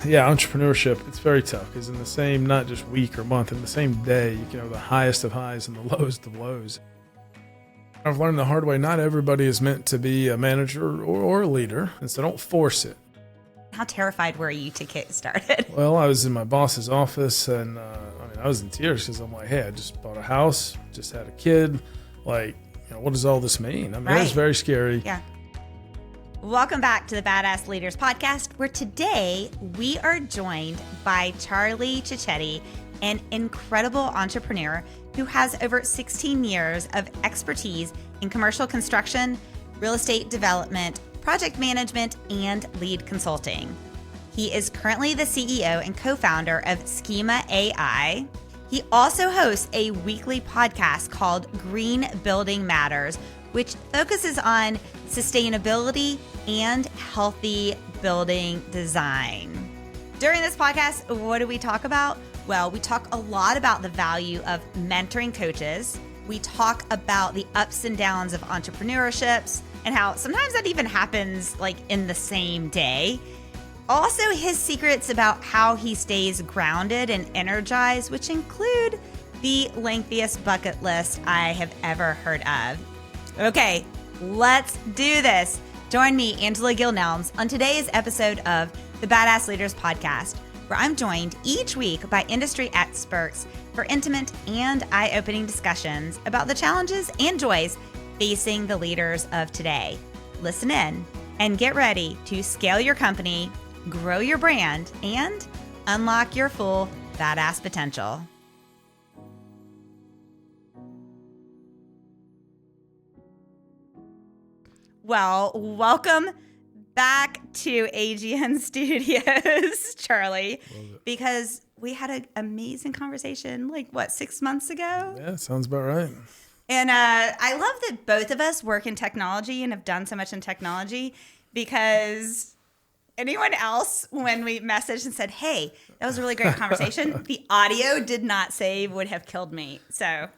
Yeah, entrepreneurship, it's very tough because in the same, not just week or month, in the same day, you can have the highest of highs and the lowest of lows. I've learned the hard way, not everybody is meant to be a manager or a leader, and so don't force it. How terrified were you to get started? Well, I was in my boss's office, and I was in tears because I'm like, hey, I just bought a house, just had a kid. Like, what does all this mean? I mean, It was very scary. Yeah. Welcome back to the Badass Leaders Podcast, where today we are joined by Charlie Cichetti, an incredible entrepreneur who has over 16 years of expertise in commercial construction, real estate development, project management, and lead consulting. He is currently the CEO and co-founder of Schema AI. He also hosts a weekly podcast called Green Building Matters, which focuses on sustainability and healthy building design. During this podcast, what do we talk about? Well, we talk a lot about the value of mentoring coaches. We talk about the ups and downs of entrepreneurships and how sometimes that even happens like in the same day. Also, his secrets about how he stays grounded and energized, which include the lengthiest bucket list I have ever heard of. Okay, let's do this. Join me, Angela Gilnelms, on today's episode of the Badass Leaders Podcast, where I'm joined each week by industry experts for intimate and eye-opening discussions about the challenges and joys facing the leaders of today. Listen in and get ready to scale your company, grow your brand, and unlock your full badass potential. Well, welcome back to AGN Studios, Charlie, because we had an amazing conversation 6 months ago? Yeah, sounds about right. And I love that both of us work in technology and have done so much in technology, because anyone else, when we messaged and said, hey, that was a really great conversation, the audio did not save, would have killed me. So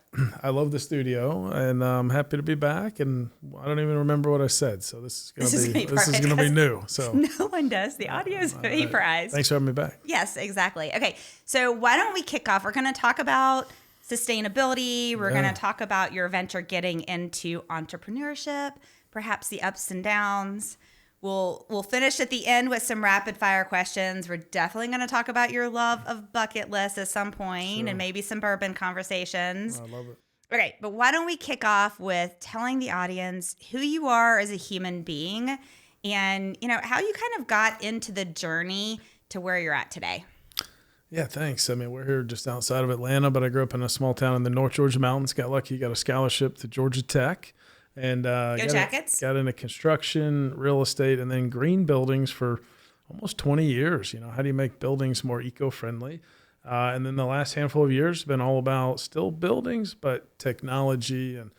I love the studio, and I'm happy to be back. And I don't even remember what I said, so this is going to be new. So no one does. The audio is vaporized. Thanks for having me back. Yes, exactly. Okay, so why don't we kick off? We're going to talk about sustainability. We're going to talk about your venture getting into entrepreneurship, perhaps the ups and downs. We'll finish at the end with some rapid fire questions. We're definitely going to talk about your love of bucket lists at some point, and maybe some bourbon conversations. I love it. Okay, but why don't we kick off with telling the audience who you are as a human being, and how you kind of got into the journey to where you're at today. Yeah, thanks. I mean, we're here just outside of Atlanta, but I grew up in a small town in the North Georgia mountains. Got lucky, got a scholarship to Georgia Tech. And Go Jackets. Got into construction, real estate, and then green buildings for almost 20 years. How do you make buildings more eco-friendly? And then the last handful of years have been all about still buildings, but technology and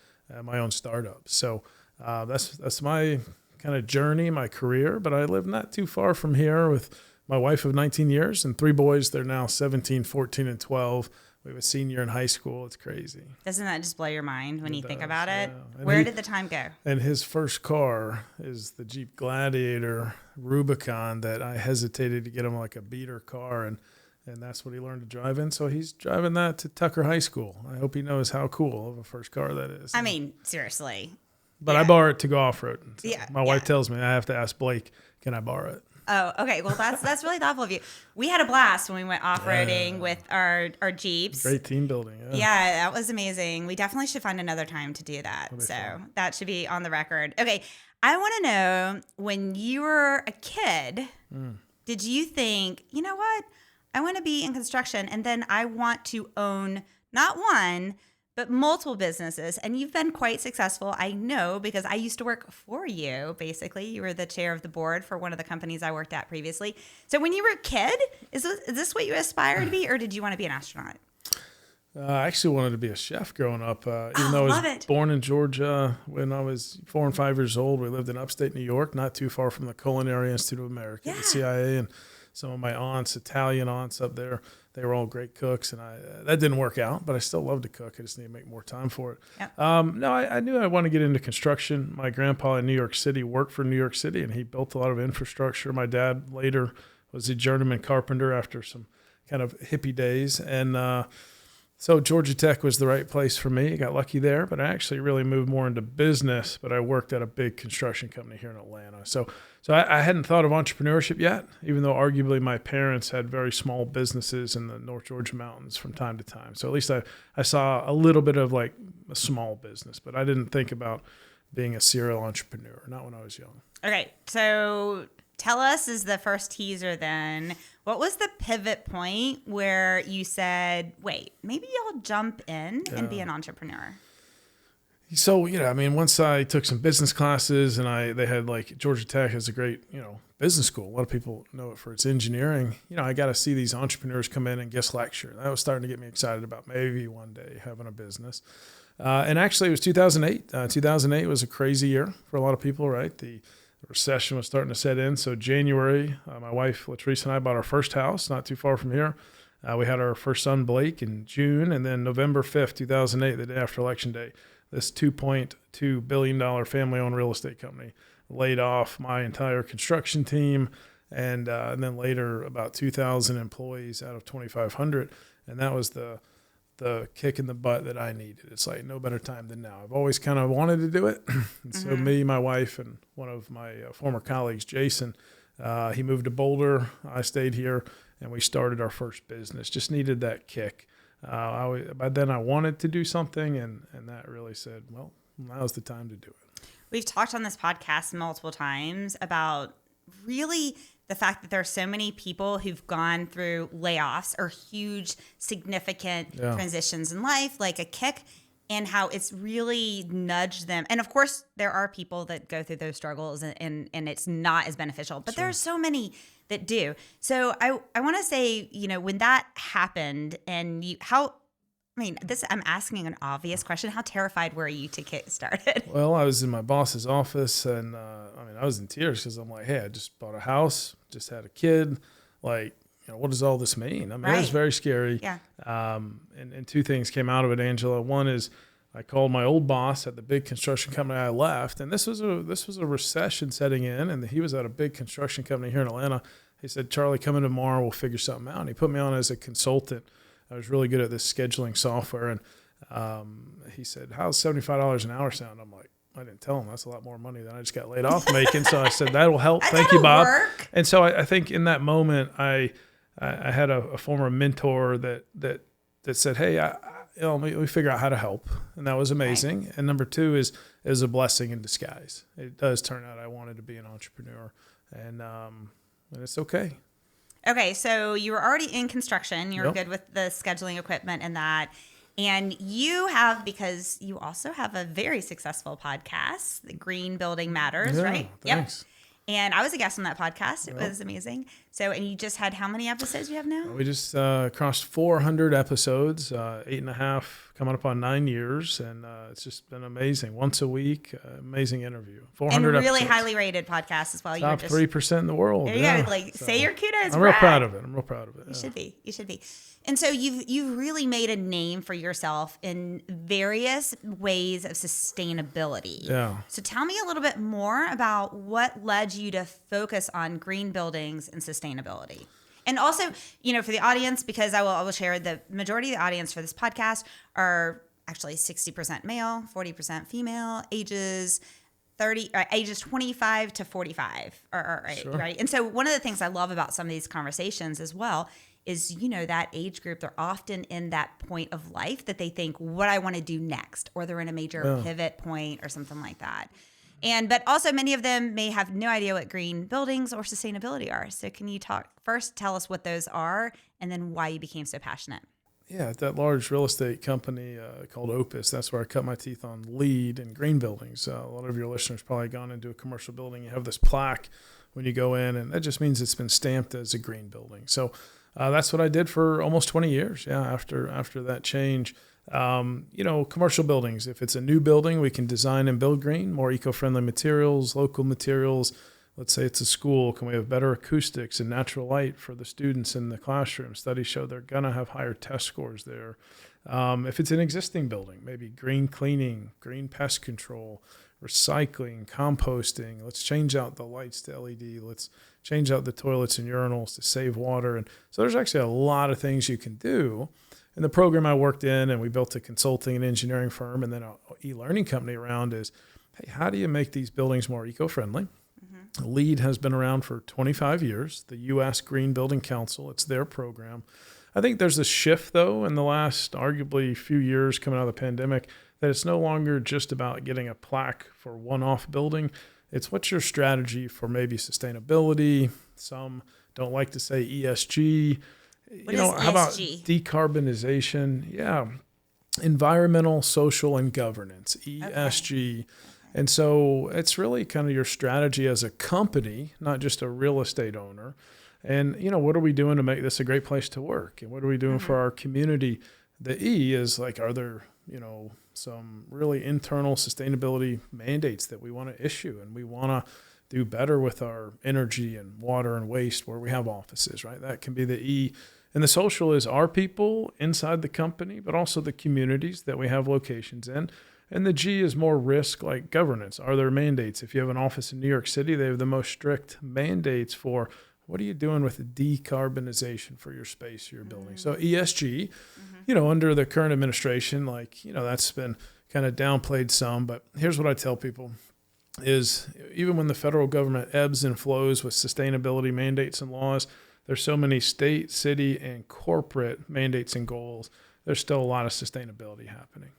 my own startup. So that's my kind of journey, my career. But I live not too far from here with my wife of 19 years and 3 boys. They're now 17, 14, and 12. We have a senior in high school. It's crazy. Doesn't that just blow your mind when you think about it? Yeah. Where did the time go? And his first car is the Jeep Gladiator Rubicon that I hesitated to get him like a beater car, and that's what he learned to drive in. So he's driving that to Tucker High School. I hope he knows how cool of a first car that is. I mean, seriously. But I borrow it to go off-road. So yeah. My wife tells me I have to ask Blake, can I borrow it? Oh, okay. Well, that's really thoughtful of you. We had a blast when we went off-roading with our Jeeps. Great team building. Yeah, that was amazing. We definitely should find another time to do that. So fun. That should be on the record. Okay. I want to know, when you were a kid, did you think, you know what? I want to be in construction, and then I want to own not one, but multiple businesses. And you've been quite successful, I know, because I used to work for you, basically. You were the chair of the board for one of the companies I worked at previously. So when you were a kid, is this what you aspired to be, or did you want to be an astronaut? I actually wanted to be a chef growing up. Even though I was born in Georgia, when I was 4 and 5 years old, we lived in upstate New York, not too far from the Culinary Institute of America, the CIA, and some of my aunts, Italian aunts up there. They were all great cooks, and that didn't work out, but I still love to cook. I just need to make more time for it. Yep. No, I knew I wanted to get into construction. My grandpa in New York City worked for New York City, and he built a lot of infrastructure. My dad later was a journeyman carpenter after some kind of hippie days. And so Georgia Tech was the right place for me. I got lucky there, but I actually really moved more into business, but I worked at a big construction company here in Atlanta. So I hadn't thought of entrepreneurship yet, even though arguably my parents had very small businesses in the North Georgia mountains from time to time. So at least I saw a little bit of like a small business, but I didn't think about being a serial entrepreneur, not when I was young. Okay, so tell us, as the first teaser then, what was the pivot point where you said, wait, maybe I'll jump in and be an entrepreneur? So, once I took some business classes and they had like Georgia Tech has a great, business school. A lot of people know it for its engineering. I got to see these entrepreneurs come in and guest lecture. That was starting to get me excited about maybe one day having a business. And actually it was 2008. 2008 was a crazy year for a lot of people, right? The recession was starting to set in. So January, my wife, Latrice, and I bought our first house not too far from here. We had our first son, Blake, in June. And then November 5th, 2008, the day after Election Day, this $2.2 billion family-owned real estate company laid off my entire construction team. And then later about 2,000 employees out of 2,500. And that was the kick in the butt that I needed. It's like no better time than now. I've always kind of wanted to do it. And so me, my wife, and one of my former colleagues, Jason, he moved to Boulder. I stayed here, and we started our first business. Just needed that kick. By then I wanted to do something, and that really said, well, now's the time to do it. We've talked on this podcast multiple times about really the fact that there are so many people who've gone through layoffs or huge, significant transitions in life, like a kick, and how it's really nudged them. And of course, there are people that go through those struggles and it's not as beneficial, but there are so many that do. So I want to say, when that happened and I'm asking an obvious question. How terrified were you to get started? Well, I was in my boss's office, and I was in tears because I'm like, hey, I just bought a house, just had a kid. Like, what does all this mean? It was very scary. Yeah. And two things came out of it, Angela. One is I called my old boss at the big construction company I left, and this was a recession setting in, and he was at a big construction company here in Atlanta. He said, Charlie, come in tomorrow, we'll figure something out. And he put me on as a consultant. I was really good at this scheduling software. And he said, how's $75 an hour sound? I'm like, I didn't tell him that's a lot more money than I just got laid off making. So I said, that'll help. Thank you, Bob. Work. And so I think in that moment, I had a former mentor that said, hey, we figure out how to help. And that was amazing. Right. And number two is a blessing in disguise. It does turn out I wanted to be an entrepreneur, and it's okay. Okay, so you were already in construction. You were good with the scheduling equipment and that. And you have, because you also have a very successful podcast, The Green Building Matters, right? Thanks. Yep. And I was a guest on that podcast. It was amazing. So, and you just had how many episodes you have now? We just crossed 400 episodes, 8.5, coming up on 9 years. And it's just been amazing. Once a week, amazing interview. 400 and really episodes. highly rated podcast as well. Top 3% in the world. There you go. Say your kudos. I'm real proud of it. You should be. You should be. And so you've really made a name for yourself in various ways of sustainability. Yeah. So tell me a little bit more about what led you to focus on green buildings and sustainability. And also, for the audience, because I will share the majority of the audience for this podcast are actually 60% male, 40% female, ages 25 to 45. Right. And so one of the things I love about some of these conversations as well is, that age group, they're often in that point of life that they think, what I want to do next, or they're in a major pivot point or something like that. But also many of them may have no idea what green buildings or sustainability are. So can you tell us what those are, and then why you became so passionate? Yeah, at that large real estate company called Opus, that's where I cut my teeth on LEED and green buildings. A lot of your listeners probably gone into a commercial building. You have this plaque when you go in, and that just means it's been stamped as a green building. So that's what I did for almost 20 years. Yeah, after that change. Commercial buildings, if it's a new building, we can design and build green, more eco-friendly materials, local materials. Let's say it's a school. Can we have better acoustics and natural light for the students in the classroom? Studies show they're going to have higher test scores there. If it's an existing building, maybe green cleaning, green pest control, recycling, composting. Let's change out the lights to LED. Let's change out the toilets and urinals to save water. And so there's actually a lot of things you can do. And the program I worked in, and we built a consulting and engineering firm and then an e-learning company around is, hey, how do you make these buildings more eco-friendly? LEED has been around for 25 years, the U.S. Green Building Council. It's their program. I think there's a shift, though, in the last arguably few years coming out of the pandemic, that it's no longer just about getting a plaque for one-off building. It's what's your strategy for maybe sustainability. Some don't like to say ESG. What is ESG? How about decarbonization? Yeah. Environmental, social, and governance, ESG. Okay. And so it's really kind of your strategy as a company, not just a real estate owner. And, what are we doing to make this a great place to work? And what are we doing for our community? The E is like, are there, some really internal sustainability mandates that we want to issue, and we want to do better with our energy and water and waste where we have offices, right? That can be the E. And the social is our people inside the company, but also the communities that we have locations in. And the G is more risk, like governance. Are there mandates? If you have an office in New York City, they have the most strict mandates for what are you doing with decarbonization for your space, your building. So ESG, under the current administration, that's been kind of downplayed some. But here's what I tell people is even when the federal government ebbs and flows with sustainability mandates and laws, there's so many state, city, and corporate mandates and goals. There's still a lot of sustainability happening.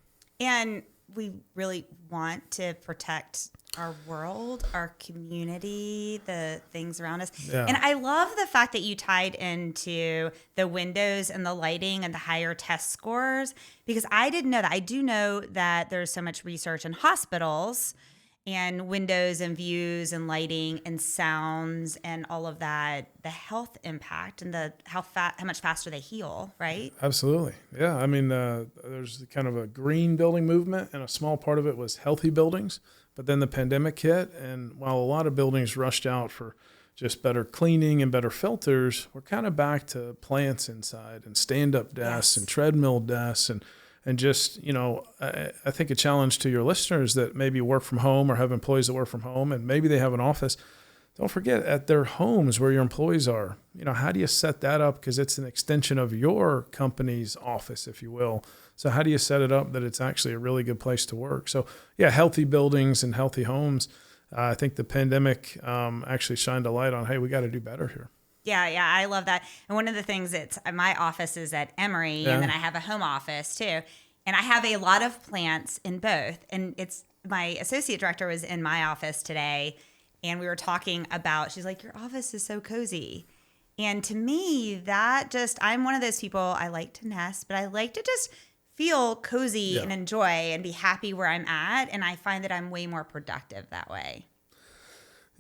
And we really want to protect our world, our community, the things around us. Yeah. And I love the fact that you tied into the windows and the lighting and the higher test scores, because I didn't know that. I do know that there's so much research in hospitals and windows and views and lighting and sounds and all of that, the health impact and how much faster they heal, right? Absolutely. Yeah. I mean, there's kind of a green building movement, and a small part of it was healthy buildings. But then the pandemic hit, and while a lot of buildings rushed out for just better cleaning and better filters, we're kind of back to plants inside and stand-up desks and treadmill desks and just, I think a challenge to your listeners that maybe work from home or have employees that work from home, and maybe they have an office. Don't forget, at their homes where your employees are, how do you set that up? Because it's an extension of your company's office, if you will. So how do you set it up that it's actually a really good place to work? So yeah, healthy buildings and healthy homes. I think the pandemic actually shined a light on, hey, we got to do better here. Yeah, I love that. And one of the things my office is at Emory, and then I have a home office too. And I have a lot of plants in both. And my associate director was in my office today, and we were talking about, she's like, your office is so cozy. And to me, I'm one of those people, I like to nest, but I like to just feel cozy and enjoy and be happy where I'm at. And I find that I'm way more productive that way.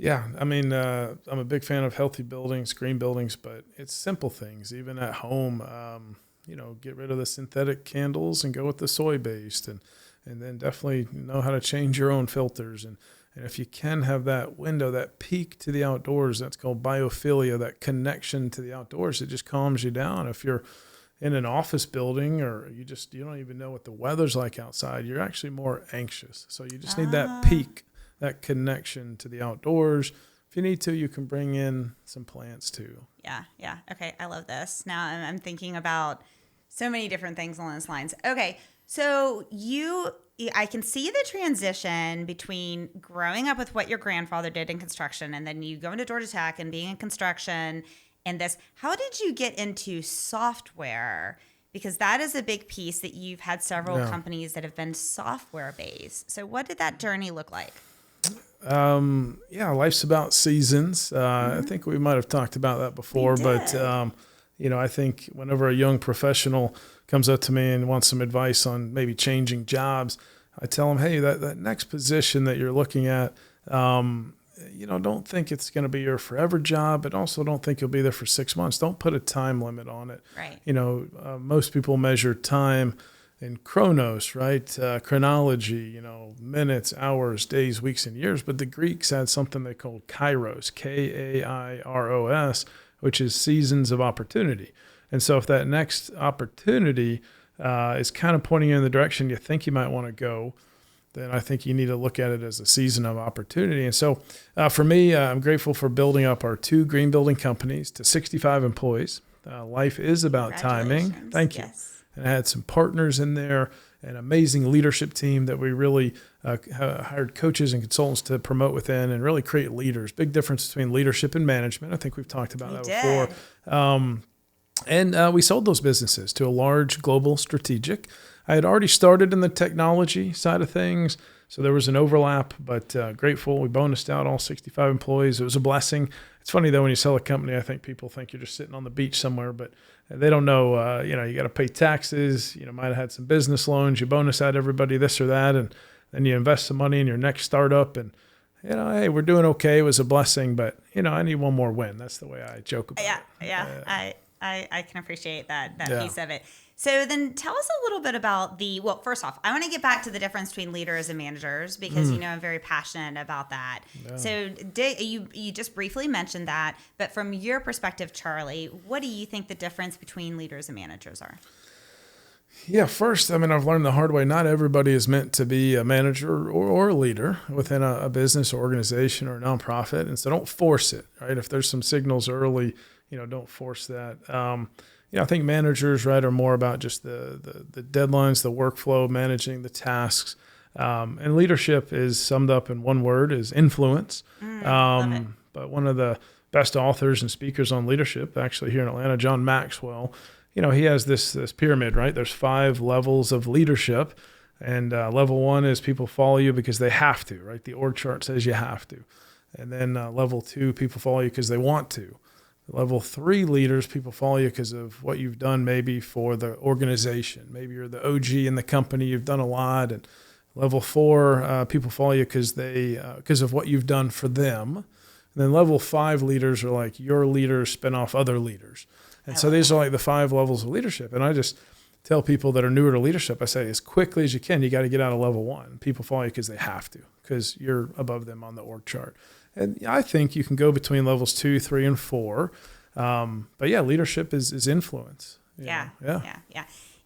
Yeah. I mean, I'm a big fan of healthy buildings, green buildings, but it's simple things, even at home. Get rid of the synthetic candles and go with the soy-based, and then definitely know how to change your own filters. And if you can have that window, that peak to the outdoors, that's called biophilia, that connection to the outdoors, it just calms you down. If you're in an office building or you don't even know what the weather's like outside, you're actually more anxious. So you just need that peak, that connection to the outdoors. If you need to, you can bring in some plants too. Yeah. Okay, I love this. Now I'm thinking about so many different things along those lines. Okay, so I can see the transition between growing up with what your grandfather did in construction, and then you go into Georgia Tech and being in construction and this. How did you get into software? Because that is a big piece that you've had several companies that have been software based. So what did that journey look like? Life's about seasons. I think we might have talked about that before, but I think whenever a young professional comes up to me and wants some advice on maybe changing jobs, I tell them, hey, that next position that you're looking at, don't think it's going to be your forever job, but also don't think you'll be there for 6 months. Don't put a time limit on it. Right. Most people measure time in chronos, right? Chronology, minutes, hours, days, weeks, and years. But the Greeks had something they called kairos, Kairos, which is seasons of opportunity. And so if that next opportunity is kind of pointing you in the direction you think you might want to go, then I think you need to look at it as a season of opportunity. And so for me, I'm grateful for building up our 2 green building companies to 65 employees. Life is about timing. Thank you. Yes. And I had some partners in there, an amazing leadership team that we really hired coaches and consultants to promote within and really create leaders. Big difference between leadership and management. I think we've talked about that before. And we sold those businesses to a large global strategic. I had already started in the technology side of things, so there was an overlap, but grateful. We bonused out all 65 employees. It was a blessing. It's funny, though, when you sell a company, I think people think you're just sitting on the beach somewhere, but they don't know, you got to pay taxes. Might have had some business loans. You bonus out everybody this or that, and then you invest some money in your next startup, and hey, we're doing okay. It was a blessing, but I need one more win. That's the way I joke about it. Yeah. I can appreciate that piece of it. So then tell us a little bit about first off, I want to get back to the difference between leaders and managers because, I'm very passionate about that. Yeah. So you just briefly mentioned that, but from your perspective, Charlie, what do you think the difference between leaders and managers are? Yeah, first, I've learned the hard way. Not everybody is meant to be a manager or a leader within a business or organization or a nonprofit. And so don't force it, right? If there's some signals early, don't force that. I think managers, right, are more about just the deadlines, the workflow, managing the tasks. And leadership is summed up in one word, is influence. Love it. But one of the best authors and speakers on leadership, actually here in Atlanta, John Maxwell, he has this pyramid, right? There's 5 levels of leadership. And level 1 is people follow you because they have to, right? The org chart says you have to. And then level 2, people follow you because they want to. Level 3 leaders, people follow you because of what you've done maybe for the organization. Maybe you're the OG in the company, you've done a lot. And level 4, people follow you because of what you've done for them. And then level 5 leaders are like your leaders spin off other leaders. And so these are like the 5 levels of leadership. And I just tell people that are newer to leadership, I say as quickly as you can, you got to get out of level 1. People follow you because they have to, because you're above them on the org chart. And I think you can go between levels 2, 3, and 4. But yeah, leadership is influence. Yeah.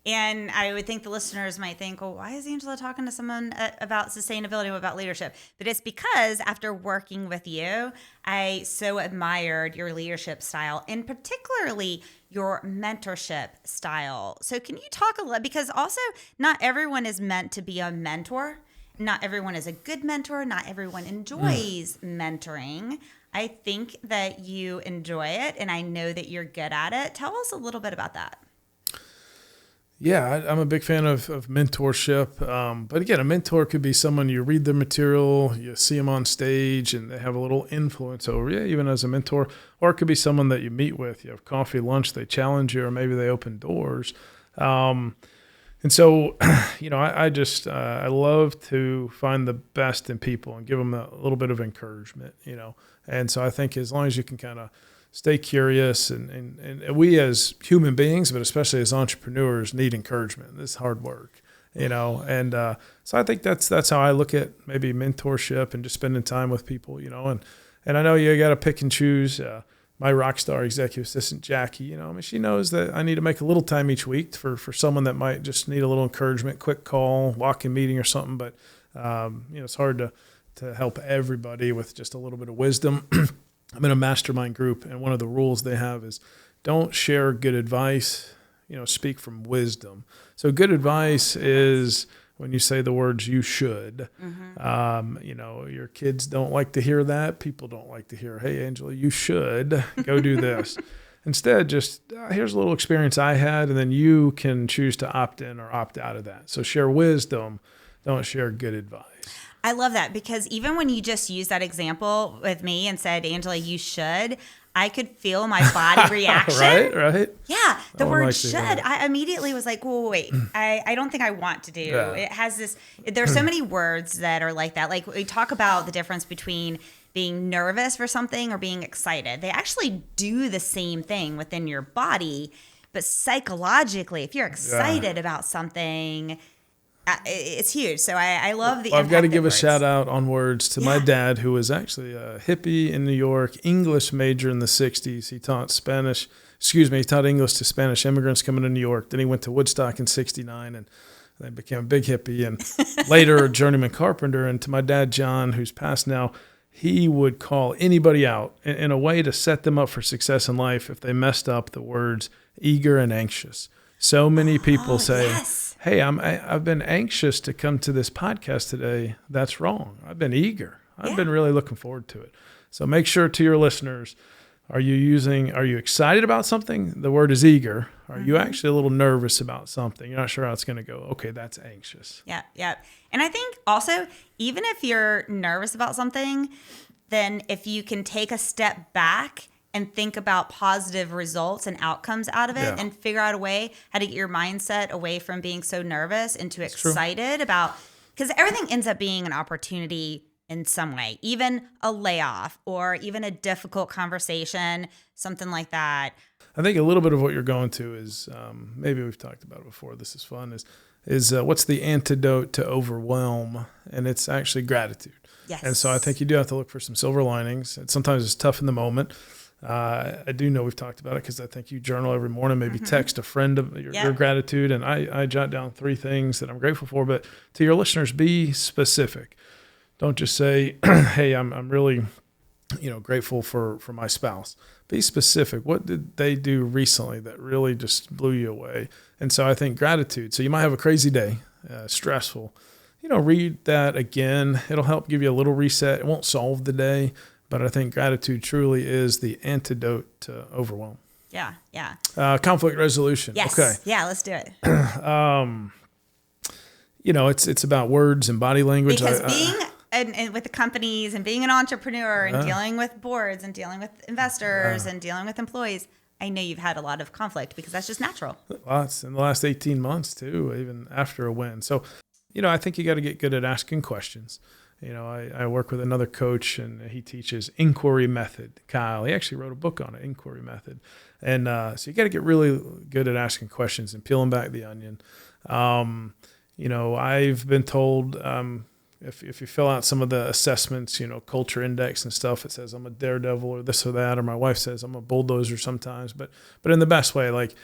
And I would think the listeners might think, well, why is Angela talking to someone about sustainability, about leadership? But it's because after working with you, I so admired your leadership style and particularly your mentorship style. So can you talk a little, because also not everyone is meant to be a mentor. Not everyone is a good mentor. Not everyone enjoys mentoring. I think that you enjoy it, and I know that you're good at it. Tell us a little bit about that. Yeah, I'm a big fan of mentorship. But again, a mentor could be someone you read their material, you see them on stage, and they have a little influence over you, even as a mentor. Or it could be someone that you meet with. You have coffee, lunch, they challenge you, or maybe they open doors. And so, I love to find the best in people and give them a little bit of encouragement, And so I think as long as you can kind of stay curious and we as human beings, but especially as entrepreneurs, need encouragement. This is hard work, And so I think that's how I look at maybe mentorship and just spending time with people, And I know you got to pick and choose. My rock star executive assistant, Jackie, she knows that I need to make a little time each week for someone that might just need a little encouragement, quick call, walk-in meeting or something. But, it's hard to help everybody with just a little bit of wisdom. I'm in a mastermind group, and one of the rules they have is don't share good advice, speak from wisdom. So good advice is when you say the words you should. Your kids don't like to hear that. People don't like to hear, hey, Angela, you should go do this. Instead, just here's a little experience I had, and then you can choose to opt in or opt out of that. So share wisdom, don't share good advice. I love that, because even when you just used that example with me and said, Angela, you should, I could feel my body reaction. Right. Yeah. The word should. I immediately was like, wait, I don't think I want to do. Yeah. It has this, there's so many words that are like that. Like we talk about the difference between being nervous for something or being excited. They actually do the same thing within your body, but psychologically, if you're excited about something, it's huge. So I love the. I've got to give a shout out on words to my dad, who was actually a hippie in New York, English major in the 60s. He taught He taught English to Spanish immigrants coming to New York. Then he went to Woodstock in 69. And They became a big hippie and later a journeyman carpenter. And to my dad, John, who's passed now, he would call anybody out in a way to set them up for success in life if they messed up the words eager and anxious. So many people say, yes. hey, I've been anxious to come to this podcast today. That's wrong. I've been eager. I've been really looking forward to it. So make sure to your listeners, are you excited about something? The word is eager. Are you actually a little nervous about something? You're not sure how it's going to go. Okay, that's anxious. Yeah, yeah. And I think also, even if you're nervous about something, then if you can take a step back and think about positive results and outcomes out of it and figure out a way how to get your mindset away from being so nervous into excited about, because everything ends up being an opportunity in some way, even a layoff or even a difficult conversation, something like that. I think a little bit of what you're going to is, maybe we've talked about it before, this is fun, is what's the antidote to overwhelm? And it's actually gratitude. Yes. And so I think you do have to look for some silver linings. And sometimes it's tough in the moment. I do know we've talked about it because I think you journal every morning, maybe text a friend of your gratitude. And I jot down 3 things that I'm grateful for. But to your listeners, be specific. Don't just say, hey, I'm really, grateful for my spouse. Be specific. What did they do recently that really just blew you away? And so I think gratitude. So you might have a crazy day, stressful. Read that again. It'll help give you a little reset. It won't solve the day, but I think gratitude truly is the antidote to overwhelm. Yeah, yeah. Conflict resolution. Yes. Okay. Yeah, let's do it. It's about words and body language. Because being and with the companies and being an entrepreneur and dealing with boards and dealing with investors and dealing with employees, I know you've had a lot of conflict because that's just natural. Lots in the last 18 months too, even after a win. So, I think you got to get good at asking questions. I work with another coach and he teaches inquiry method, Kyle. He actually wrote a book on it, inquiry method. And so you got to get really good at asking questions and peeling back the onion. I've been told, if you fill out some of the assessments, culture index and stuff, it says I'm a daredevil or this or that, or my wife says I'm a bulldozer sometimes, but in the best way. Like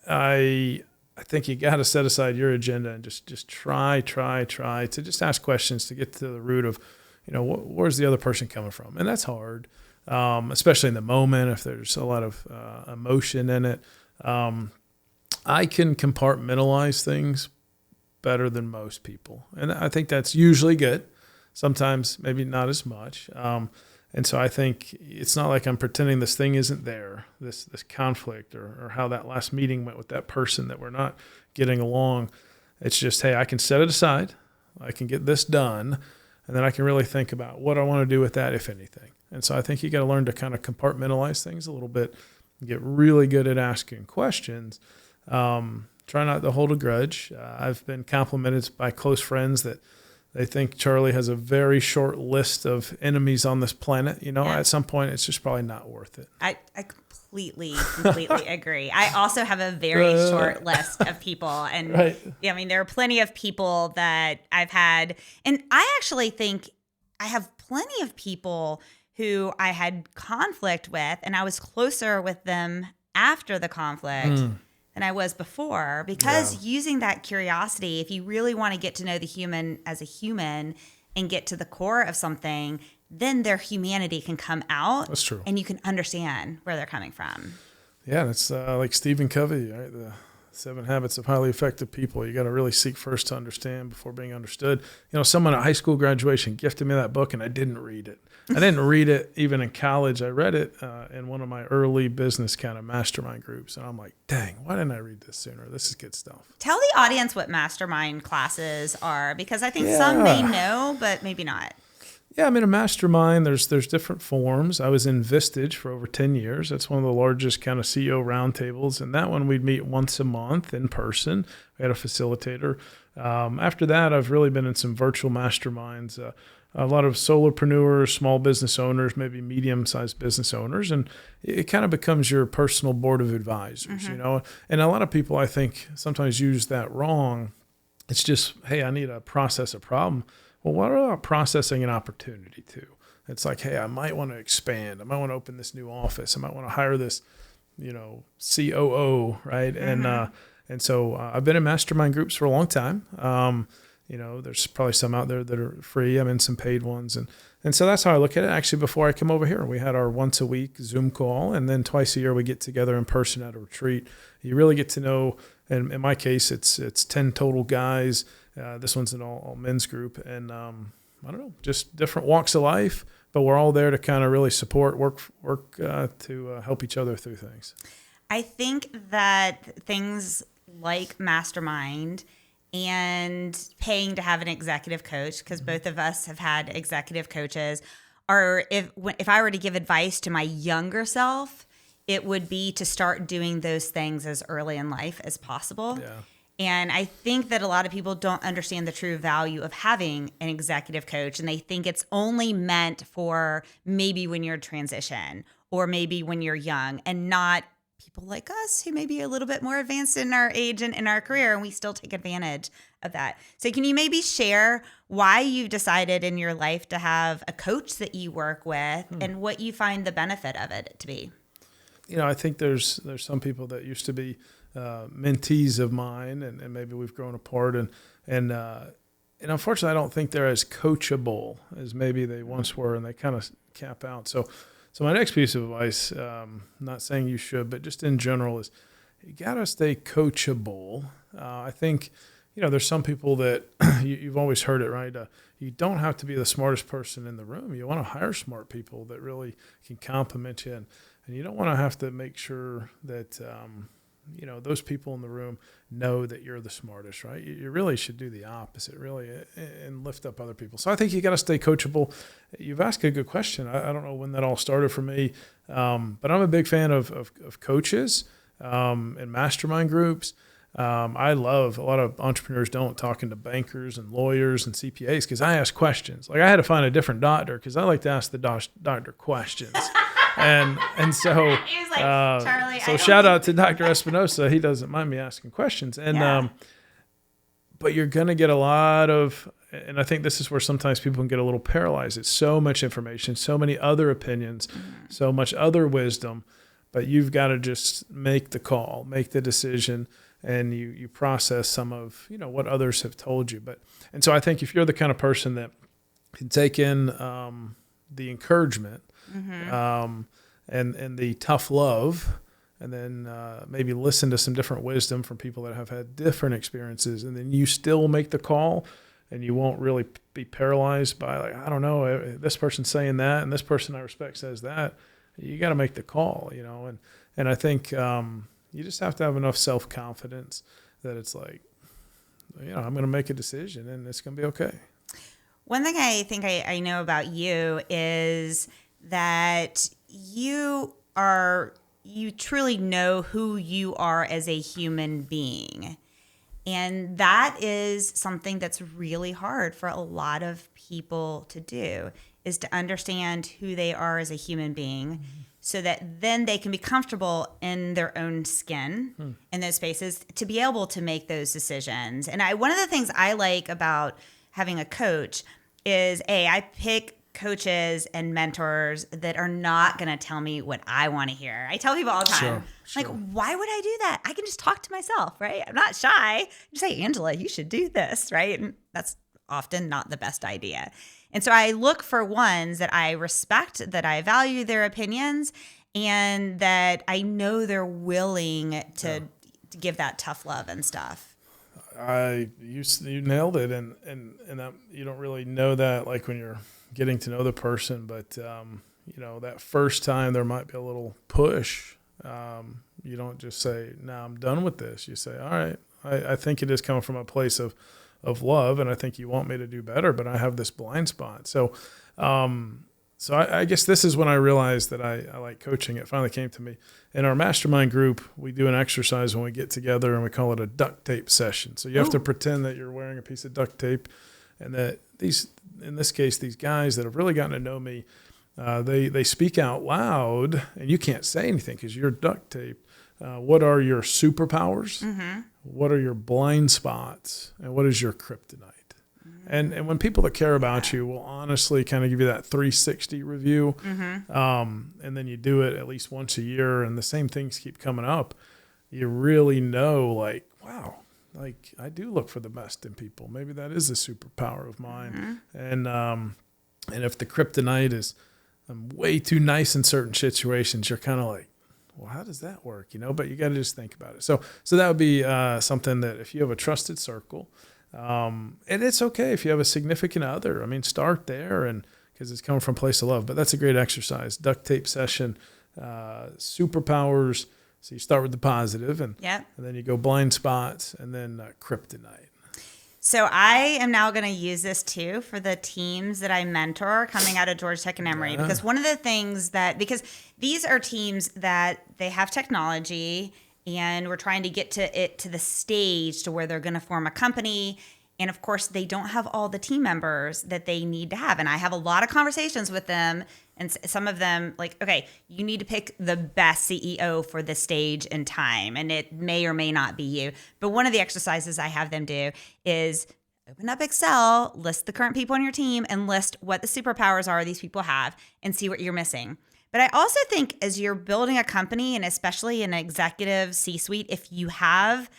I think you got to set aside your agenda and just try to just ask questions to get to the root of, where's the other person coming from? And that's hard, especially in the moment, if there's a lot of emotion in it. I can compartmentalize things better than most people. And I think that's usually good. Sometimes maybe not as much. And so I think it's not like I'm pretending this thing isn't there, this conflict or how that last meeting went with that person that we're not getting along. It's just, hey, I can set it aside. I can get this done. And then I can really think about what I want to do with that, if anything. And so I think you got to learn to kind of compartmentalize things a little bit and get really good at asking questions. Try not to hold a grudge. I've been complimented by close friends that they think Charlie has a very short list of enemies on this planet. At some point, it's just probably not worth it. I completely agree. I also have a very short list of people. And there are plenty of people that I've had. And I actually think I have plenty of people who I had conflict with, and I was closer with them after the conflict than I was before, because using that curiosity, if you really want to get to know the human as a human and get to the core of something, then their humanity can come out. That's true. And you can understand where they're coming from. Yeah, that's like Stephen Covey, right? The 7 Habits of Highly Effective People. You got to really seek first to understand before being understood. Someone at high school graduation gifted me that book and I didn't read it. I didn't read it even in college. I read it in one of my early business kind of mastermind groups. And I'm like, dang, why didn't I read this sooner? This is good stuff. Tell the audience what mastermind classes are, because I think some may know, but maybe not. Yeah, a mastermind, there's different forms. I was in Vistage for over 10 years. That's one of the largest kind of CEO roundtables. And that one we'd meet once a month in person. We had a facilitator. After that, I've really been in some virtual masterminds. A lot of solopreneurs, small business owners, maybe medium-sized business owners. And it kind of becomes your personal board of advisors, And a lot of people, I think, sometimes use that wrong. It's just, hey, I need to process a problem. Well, what about processing an opportunity too? It's like, hey, I might want to expand. I might want to open this new office. I might want to hire this, COO, right? And so I've been in mastermind groups for a long time. There's probably some out there that are free. I'm in some paid ones. And so that's how I look at it. Actually, before I come over here, we had our once a week Zoom call, and then twice a year we get together in person at a retreat. You really get to know, and in my case, it's 10 total guys. This one's an all men's group. And I don't know, just different walks of life, but we're all there to kind of really support, work to help each other through things. I think that things like mastermind and paying to have an executive coach, because both of us have had executive coaches, or if I were to give advice to my younger self, it would be to start doing those things as early in life as possible. Yeah. And I think that a lot of people don't understand the true value of having an executive coach, and they think it's only meant for maybe when you're in transition or maybe when you're young, and not people like us who may be a little bit more advanced in our age and in our career, and we still take advantage of that. So can you maybe share why you've decided in your life to have a coach that you work with and what you find the benefit of it to be? I think there's some people that used to be mentees of mine, and maybe we've grown apart, and unfortunately I don't think they're as coachable as maybe they once were, and they kind of cap out. So my next piece of advice, not saying you should, but just in general, is you got to stay coachable. I think, there's some people that you've always heard it, right? You don't have to be the smartest person in the room. You want to hire smart people that really can complement you. And you don't want to have to make sure that, those people in the room know that you're the smartest, right? You really should do the opposite, really, and lift up other people. So I think you got to stay coachable. You've asked a good question. I don't know when that all started for me, but I'm a big fan of coaches and mastermind groups. I love, a lot of entrepreneurs don't, talking to bankers and lawyers and CPAs, because I ask questions. Like, I had to find a different doctor because I like to ask the doctor questions. And so, He was like, Charlie, so shout out to Dr. Espinosa. He doesn't mind me asking questions. And, but you're going to get a lot of, and I think this is where sometimes people can get a little paralyzed. It's so much information, so many other opinions, so much other wisdom, but you've got to just make the call, make the decision, and you process some of, what others have told you. And so I think if you're the kind of person that can take in, the encouragement, and the tough love, and then maybe listen to some different wisdom from people that have had different experiences, and then you still make the call, and you won't really be paralyzed by, like, I don't know, this person's saying that, and this person I respect says that. You got to make the call, and I think you just have to have enough self-confidence that it's like, I'm going to make a decision, and it's going to be okay. One thing I think I know about you is that you truly know who you are as a human being. And that is something that's really hard for a lot of people to do, is to understand who they are as a human being, so that then they can be comfortable in their own skin in those spaces to be able to make those decisions. And one of the things I like about having a coach is, I pick coaches and mentors that are not going to tell me what I want to hear. I tell people all the time, Sure. like, why would I do that? I can just talk to myself, right? I'm not shy. Just say, Angela, you should do this, right? And that's often not the best idea. And so I look for ones that I respect, that I value their opinions, and that I know they're willing to give that tough love and stuff. You nailed it, and you don't really know that, like, when you're getting to know the person, but that first time there might be a little push. You don't just say, "No, I'm done with this." You say, "All right, I think it is coming from a place of love, and I think you want me to do better, but I have this blind spot." So I guess this is when I realized that I like coaching. It finally came to me. In our mastermind group, we do an exercise when we get together, and we call it a duct tape session. So you have to pretend that you're wearing a piece of duct tape, and that in this case, these guys that have really gotten to know me, they speak out loud, and you can't say anything because you're duct taped. What are your superpowers? What are your blind spots? And what is your kryptonite? And when people that care about you will honestly kind of give you that 360 review, and then you do it at least once a year, and the same things keep coming up, you really know, like, wow, like I do look for the best in people. Maybe that is a superpower of mine. And if the kryptonite is I'm way too nice in certain situations, you're kind of like, well, how does that work? But you got to just think about it. So that would be something that if you have a trusted circle, and it's okay if you have a significant other. I mean, start there, and because it's coming from a place of love. But that's a great exercise. Duct tape session, superpowers. So you start with the positive, and then you go blind spots, and then kryptonite. So I am now going to use this too for the teams that I mentor coming out of Georgia Tech and Emory, because one of the things because these are teams that they have technology and we're trying to get to the stage to where they're going to form a company. And of course, they don't have all the team members that they need to have. And I have a lot of conversations with them. And some of them like, okay, you need to pick the best CEO for the stage and time. And it may or may not be you. But one of the exercises I have them do is open up Excel, list the current people on your team, and list what the superpowers are these people have and see what you're missing. But I also think as you're building a company, and especially an executive C-suite, if you have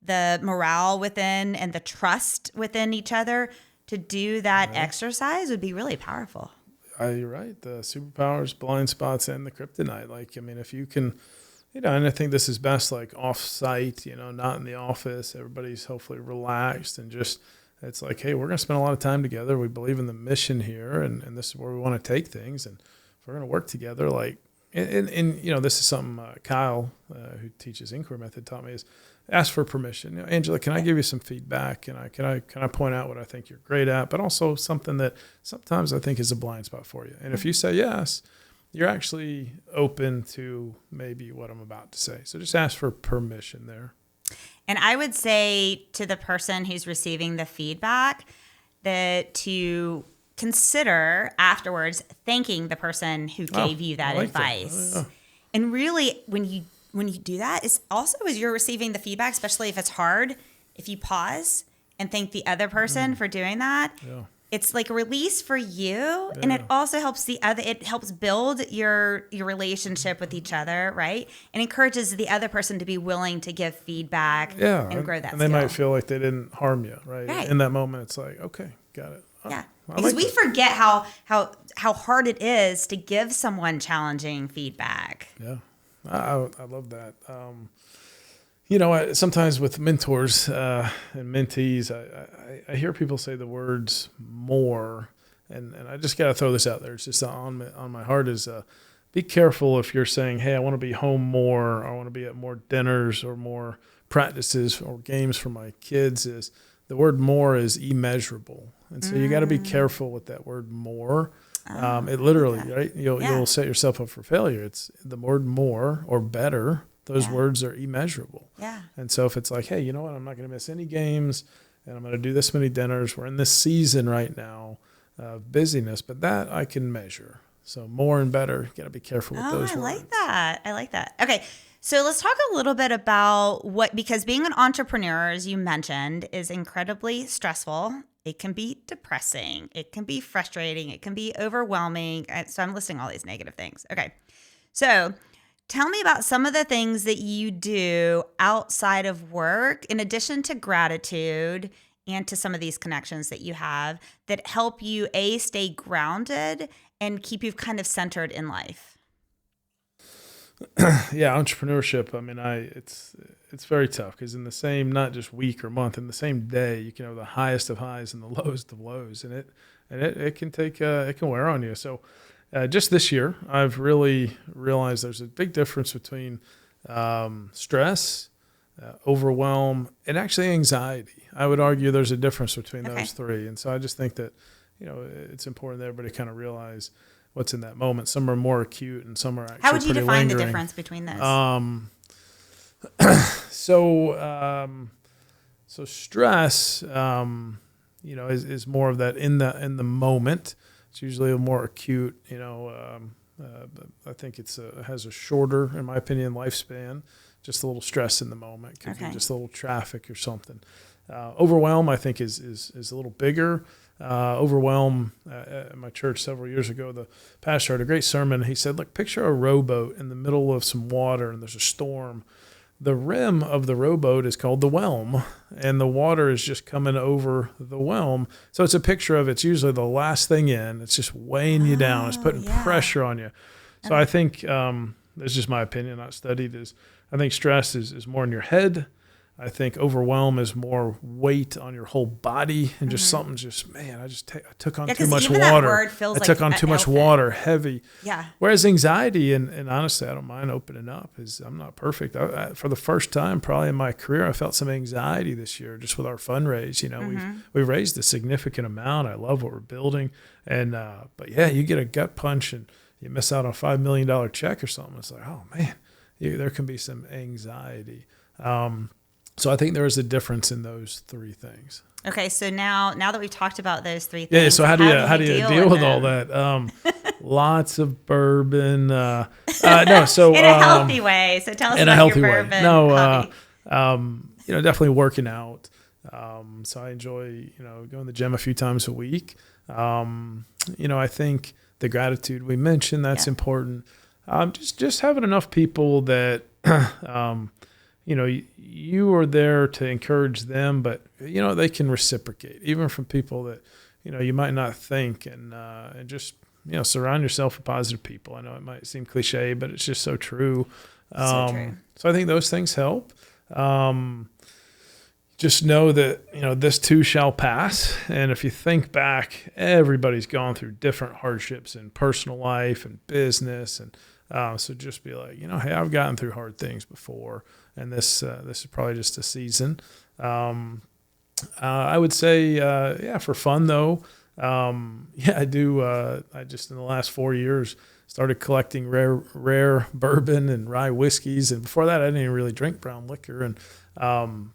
the morale within and the trust within each other to do that exercise would be really powerful. You're right. The superpowers, blind spots, and the kryptonite. Like, I mean, if you can, and I think this is best like off-site, not in the office. Everybody's hopefully relaxed and just, it's like, hey, we're going to spend a lot of time together. We believe in the mission here, and this is where we want to take things. And if we're going to work together, like, and this is something Kyle, who teaches Inquiry Method, taught me is ask for permission. Angela, can I give you some feedback? Can I point out what I think you're great at, but also something that sometimes I think is a blind spot for you. And if you say yes, you're actually open to maybe what I'm about to say. So just ask for permission there. And I would say to the person who's receiving the feedback that to consider afterwards thanking the person who gave you that advice. That. And really, when you do that, it's also as you're receiving the feedback, especially if it's hard, if you pause and thank the other person for doing that, it's like a release for you. And it also helps it helps build your relationship with each other, right? And encourages the other person to be willing to give feedback and grow that and they might feel like they didn't harm you, right? In that moment, it's like, okay, got it. Because we forget how hard it is to give someone challenging feedback. Yeah. I love that. Sometimes with mentors and mentees, I hear people say the words more, and I just got to throw this out there. It's just on my heart is be careful if you're saying, hey, I want to be home more, or I want to be at more dinners or more practices or games for my kids. Is the word more is immeasurable. And so you got to be careful with that word more. It literally, right? You'll set yourself up for failure. It's the word more or better. Those words are immeasurable. Yeah. And so if it's like, hey, you know what? I'm not going to miss any games, and I'm going to do this many dinners. We're in this season right now of busyness, but that I can measure. So more and better. You got to be careful with those words. I like that. Okay. So let's talk a little bit about because being an entrepreneur, as you mentioned, is incredibly stressful. It can be depressing. It can be frustrating. It can be overwhelming. So I'm listing all these negative things. Okay. So tell me about some of the things that you do outside of work, in addition to gratitude and to some of these connections that you have that help you, stay grounded and keep you kind of centered in life. Yeah, entrepreneurship. I mean, it's very tough because in the same, not just week or month, in the same day, you can have the highest of highs and the lowest of lows, and it can take it can wear on you. So, just this year, I've really realized there's a big difference between stress, overwhelm, and actually anxiety. I would argue there's a difference between those three, and so I just think that it's important that everybody kind of realize what's in that moment. Some are more acute and some are actually How would you define lingering. the difference between those? So stress, is more of that in the moment. It's usually a more acute, I think it has a shorter, in my opinion, lifespan. Just a little stress in the moment. Could be just a little traffic or something. Overwhelm, I think, is a little bigger. Overwhelm at my church several years ago, the pastor had a great sermon. He said, look, picture a rowboat in the middle of some water and there's a storm. the rim of the rowboat is called the whelm, and the water is just coming over the whelm. So it's a picture of, it's usually the last thing in. It's just weighing you down. It's putting pressure on you. So I think, this is just my opinion, not studied, is I think stress is more in your head. I think overwhelm is more weight on your whole body, and just something just, man, I took on too much water. I took on too much water, heavy. Yeah. Whereas anxiety, and honestly, I don't mind opening up, is I'm not perfect. For the first time probably in my career, I felt some anxiety this year just with our fundraise. We've raised a significant amount. I love what we're building. And, but yeah, you get a gut punch and you miss out on a $5 million check or something. It's like, oh man, there can be some anxiety. So I think there is a difference in those three things. Okay, so now that we've talked about those three things, yeah. So how do you deal with all that? Lots of bourbon. No, so in a healthy way. So tell us about your bourbon hobby. Definitely working out. So I enjoy going to the gym a few times a week. I think the gratitude we mentioned, that's important. Just having enough people that you are there to encourage them, but they can reciprocate even from people that you might not think, and just surround yourself with positive people. I know it might seem cliche, but it's just so true. So I think those things help. Just know that this too shall pass, and if you think back, everybody's gone through different hardships in personal life and business, and so just be like, hey, I've gotten through hard things before, and this is probably just a season. I would say, for fun though, I do. I just in the last 4 years started collecting rare bourbon and rye whiskeys, and before that, I didn't even really drink brown liquor, and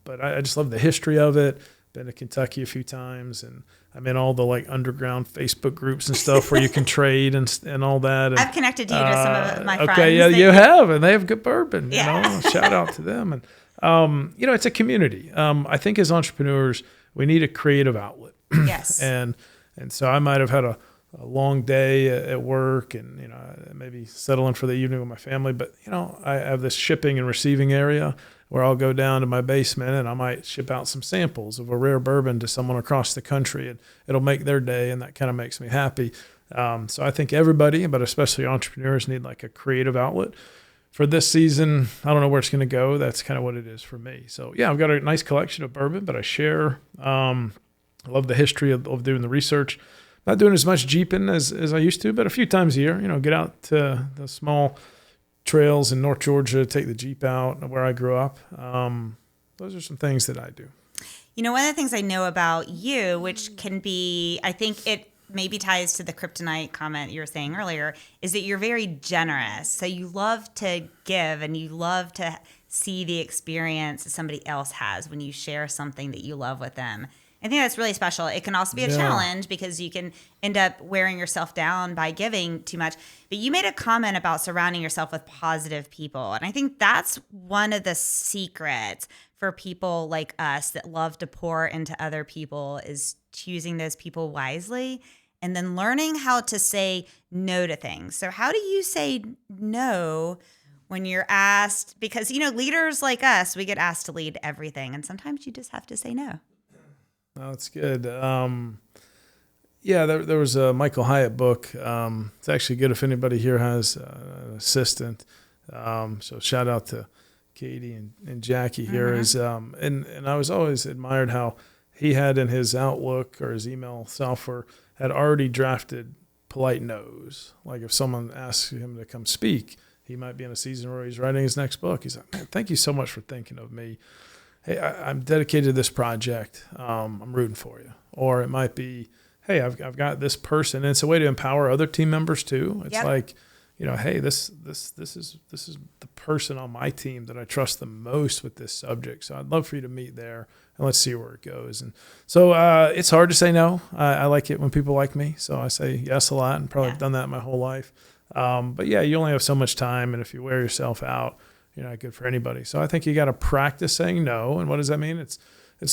but I just love the history of it. Been to Kentucky a few times, and I'm in all the underground Facebook groups and stuff where you can trade and all that. And, I've connected you to some of my friends. Okay, yeah, you have, and they have good bourbon. Shout out to them. And it's a community. I think as entrepreneurs, we need a creative outlet. Yes. and so I might have had a long day at work, and maybe settling for the evening with my family. But I have this shipping and receiving area where I'll go down to my basement and I might ship out some samples of a rare bourbon to someone across the country, and it'll make their day, and that kind of makes me happy. So I think everybody, but especially entrepreneurs, need a creative outlet. For this season, I don't know where it's going to go. That's kind of what it is for me. So yeah, I've got a nice collection of bourbon, but I share. I love the history of doing the research. Not doing as much jeeping as I used to, but a few times a year, get out to the small trails in North Georgia, take the Jeep out where I grew up. Those are some things that I do. One of the things I know about you, which can be, I think it maybe ties to the kryptonite comment you were saying earlier, is that you're very generous. So you love to give, and you love to see the experience that somebody else has when you share something that you love with them. I think that's really special. It can also be a challenge because you can end up wearing yourself down by giving too much. But you made a comment about surrounding yourself with positive people. And I think that's one of the secrets for people like us that love to pour into other people, is choosing those people wisely and then learning how to say no to things. So how do you say no when you're asked? Because, leaders like us, we get asked to lead everything. And sometimes you just have to say no. Oh, that's good. There was a Michael Hyatt book. It's actually good if anybody here has an assistant. So shout out to Katie and Jackie here. And I was always admired how he had in his Outlook or his email software had already drafted polite no's. Like if someone asks him to come speak, he might be in a season where he's writing his next book. He's like, man, thank you so much for thinking of me. Hey, I'm dedicated to this project. I'm rooting for you. Or it might be, hey, I've got this person. And it's a way to empower other team members too. It's like, hey, this is the person on my team that I trust the most with this subject. So I'd love for you to meet there, and let's see where it goes. And so it's hard to say no. I like it when people like me. So I say yes a lot, and probably have done that my whole life. But yeah, you only have so much time. And if you wear yourself out, you're not good for anybody. So I think you got to practice saying no. And what does that mean? It's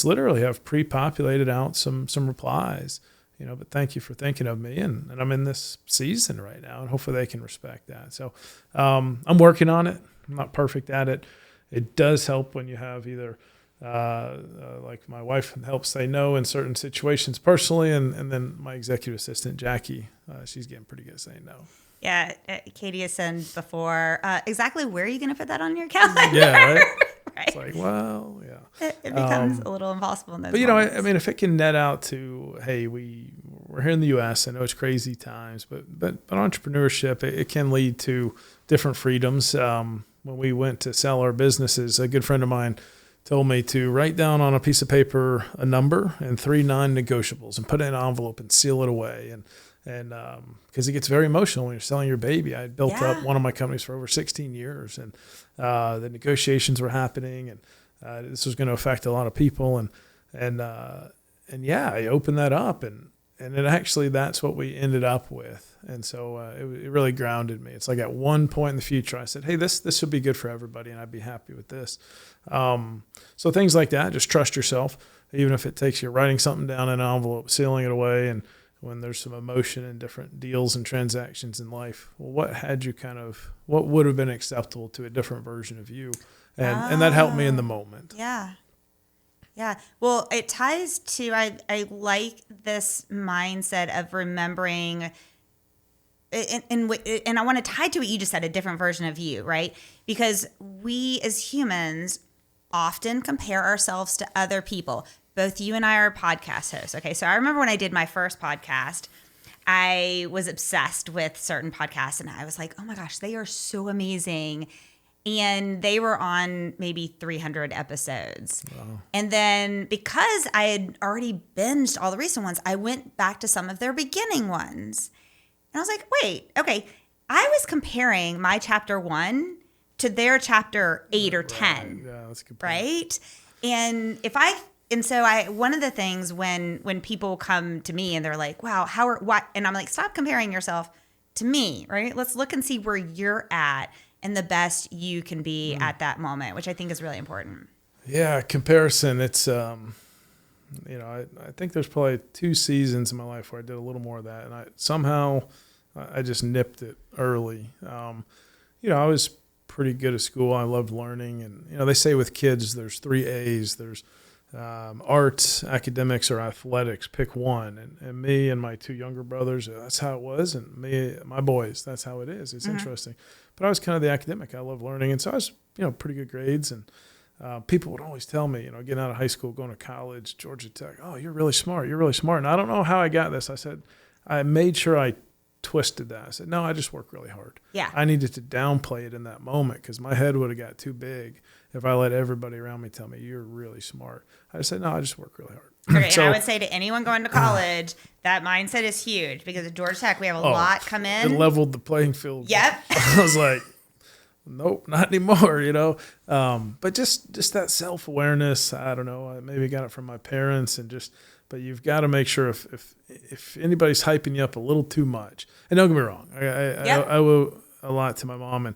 literally have pre-populated out some replies, but thank you for thinking of me. And I'm in this season right now, and hopefully they can respect that. So I'm working on it. I'm not perfect at it. it does help when you have either like my wife helps say no in certain situations personally, and then my executive assistant Jackie, she's getting pretty good at saying no. Yeah, Katie has said before, exactly where are you going to put that on your calendar? Yeah, right. Right. It's like, well, yeah. It becomes a little impossible in those But moments. I mean, if it can net out to, hey, we're here in the U.S. I know it's crazy times, but entrepreneurship, it can lead to different freedoms. When we went to sell our businesses, a good friend of mine told me to write down on a piece of paper a number and 3 non-negotiables and put it in an envelope and seal it away. And because it gets very emotional when you're selling your baby. I had built up one of my companies for over 16 years, and the negotiations were happening, and this was going to affect a lot of people. And yeah, I opened that up, and it actually, that's what we ended up with. And so it really grounded me. It's like at one point in the future, I said, hey, this would be good for everybody, and I'd be happy with this. So things like that, just trust yourself, even if it takes you writing something down in an envelope, sealing it away, and when there's some emotion in different deals and transactions in life, well, what would have been acceptable to a different version of you? And that helped me in the moment. Yeah. Yeah. Well, it ties to, I like this mindset of remembering, and I want to tie to what you just said, a different version of you, right? Because we as humans often compare ourselves to other people. Both you and I are podcast hosts. Okay. So I remember when I did my first podcast, I was obsessed with certain podcasts, and I was like, oh my gosh, they are so amazing. And they were on maybe 300 episodes. Wow. And then because I had already binged all the recent ones, I went back to some of their beginning ones. And I was like, wait, okay. I was comparing my chapter 1 to their chapter 8 or 10. Yeah, that's a good point. Right? And so one of the things when people come to me and they're like, wow, what? And I'm like, stop comparing yourself to me, right? Let's look and see where you're at and the best you can be at that moment, which I think is really important. Yeah. Comparison. It's, I think there's probably 2 seasons in my life where I did a little more of that. And I just nipped it early. I was pretty good at school. I loved learning. And, they say with kids, there's 3 A's. There's arts, academics, or athletics. Pick one. And me and my 2 younger brothers, that's how it was. And my boys, that's how it is. It's interesting. But I was kind of the academic. I love learning. And so I was, pretty good grades. And people would always tell me, getting out of high school, going to college, Georgia Tech, oh, you're really smart. You're really smart. And I don't know how I got this. I said, I made sure I twisted that. I said, no, I just work really hard. Yeah. I needed to downplay it in that moment because my head would have got too big if I let everybody around me tell me you're really smart. I said, no, I just work really hard. Okay, so, and I would say to anyone going to college, that mindset is huge because at Georgia Tech, we have a lot come in. It leveled the playing field. Yep. I was like, nope, not anymore, But just that self-awareness, I don't know, I maybe got it from my parents but you've got to make sure if anybody's hyping you up a little too much, and don't get me wrong, I owe a lot to my mom, and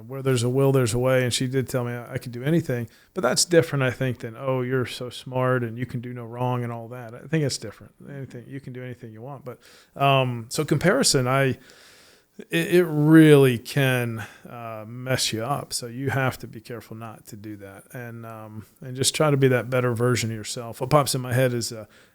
where there's a will, there's a way, and she did tell me I could do anything, but that's different, I think, than, oh, you're so smart and you can do no wrong and all that. I think it's different. You can do anything you want, but so comparison, it really can mess you up. So you have to be careful not to do that, and just try to be that better version of yourself. What pops in my head is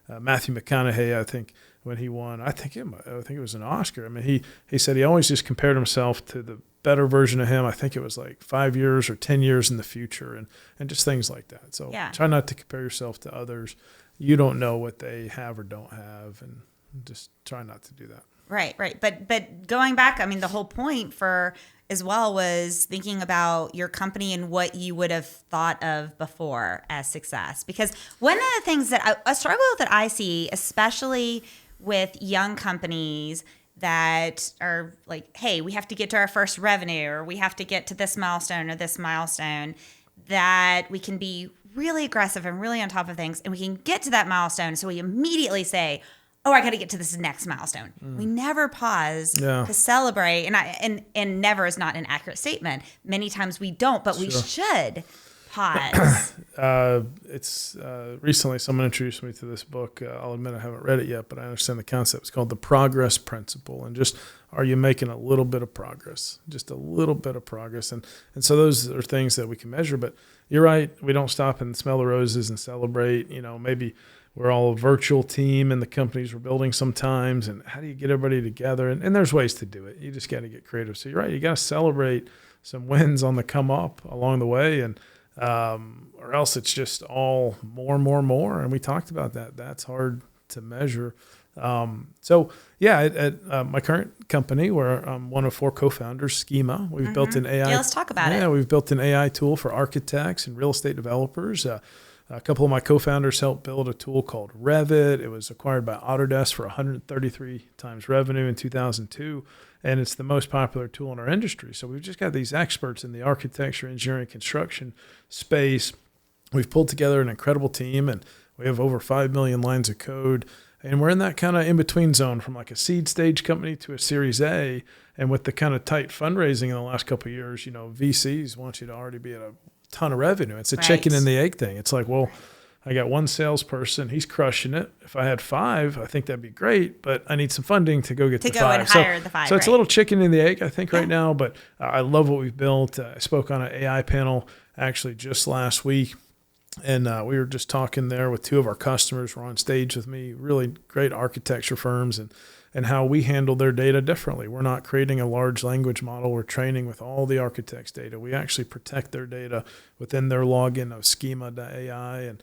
Matthew McConaughey. I think when he won, I think it was an Oscar. I mean, he said he always just compared himself to the better version of him. I think it was like 5 years or 10 years in the future, and just things like that. So try not to compare yourself to others. You don't know what they have or don't have, and just try not to do that. Right. But going back, I mean, the whole point for as well was thinking about your company and what you would have thought of before as success. Because one of the things that a struggle that I see, especially with young companies that are like, hey, we have to get to our first revenue, or we have to get to this milestone or this milestone, that we can be really aggressive and really on top of things, and we can get to that milestone. So we immediately say, oh, I got to get to this next milestone. We never pause to celebrate. And never is not an accurate statement. Many times we don't, but we should Pause. It's recently someone introduced me to this book. I'll admit I haven't read it yet, but I understand the concept. It's called The Progress Principle, and just are you making a little bit of progress, just a little bit of progress, and so those are things that we can measure. But you're right, we don't stop and smell the roses and celebrate. Maybe we're all a virtual team in the companies we're building sometimes, and how do you get everybody together? And there's ways to do it. You just got to get creative. So you're right, you got to celebrate some wins on the come up along the way, and or else it's just all more. And we talked about that. That's hard to measure. So yeah, at my current company, where I'm one of 4 co-founders, Schema, we've built an AI. Yeah, let's talk about it. Yeah, we've built an AI tool for architects and real estate developers. A couple of my co-founders helped build a tool called Revit. It was acquired by Autodesk for 133 times revenue in 2002. And it's the most popular tool in our industry. So we've just got these experts in the architecture, engineering, construction space. We've pulled together an incredible team, and we have over 5 million lines of code. And we're in that kind of in-between zone from like a seed stage company to a Series A. And with the kind of tight fundraising in the last couple of years, VCs want you to already be at a ton of revenue. It's a chicken and the egg thing. It's like, well, I got 1 salesperson. He's crushing it. If I had 5, I think that'd be great, but I need some funding to go get the 5. And hire the 5. So it's a little chicken and the egg, I think, right now, but I love what we've built. I spoke on an AI panel actually just last week, and we were just talking there with 2 of our customers who were on stage with me, really great architecture firms, and how we handle their data differently. We're not creating a large language model. We're training with all the architects' data. We actually protect their data within their login of schema.ai,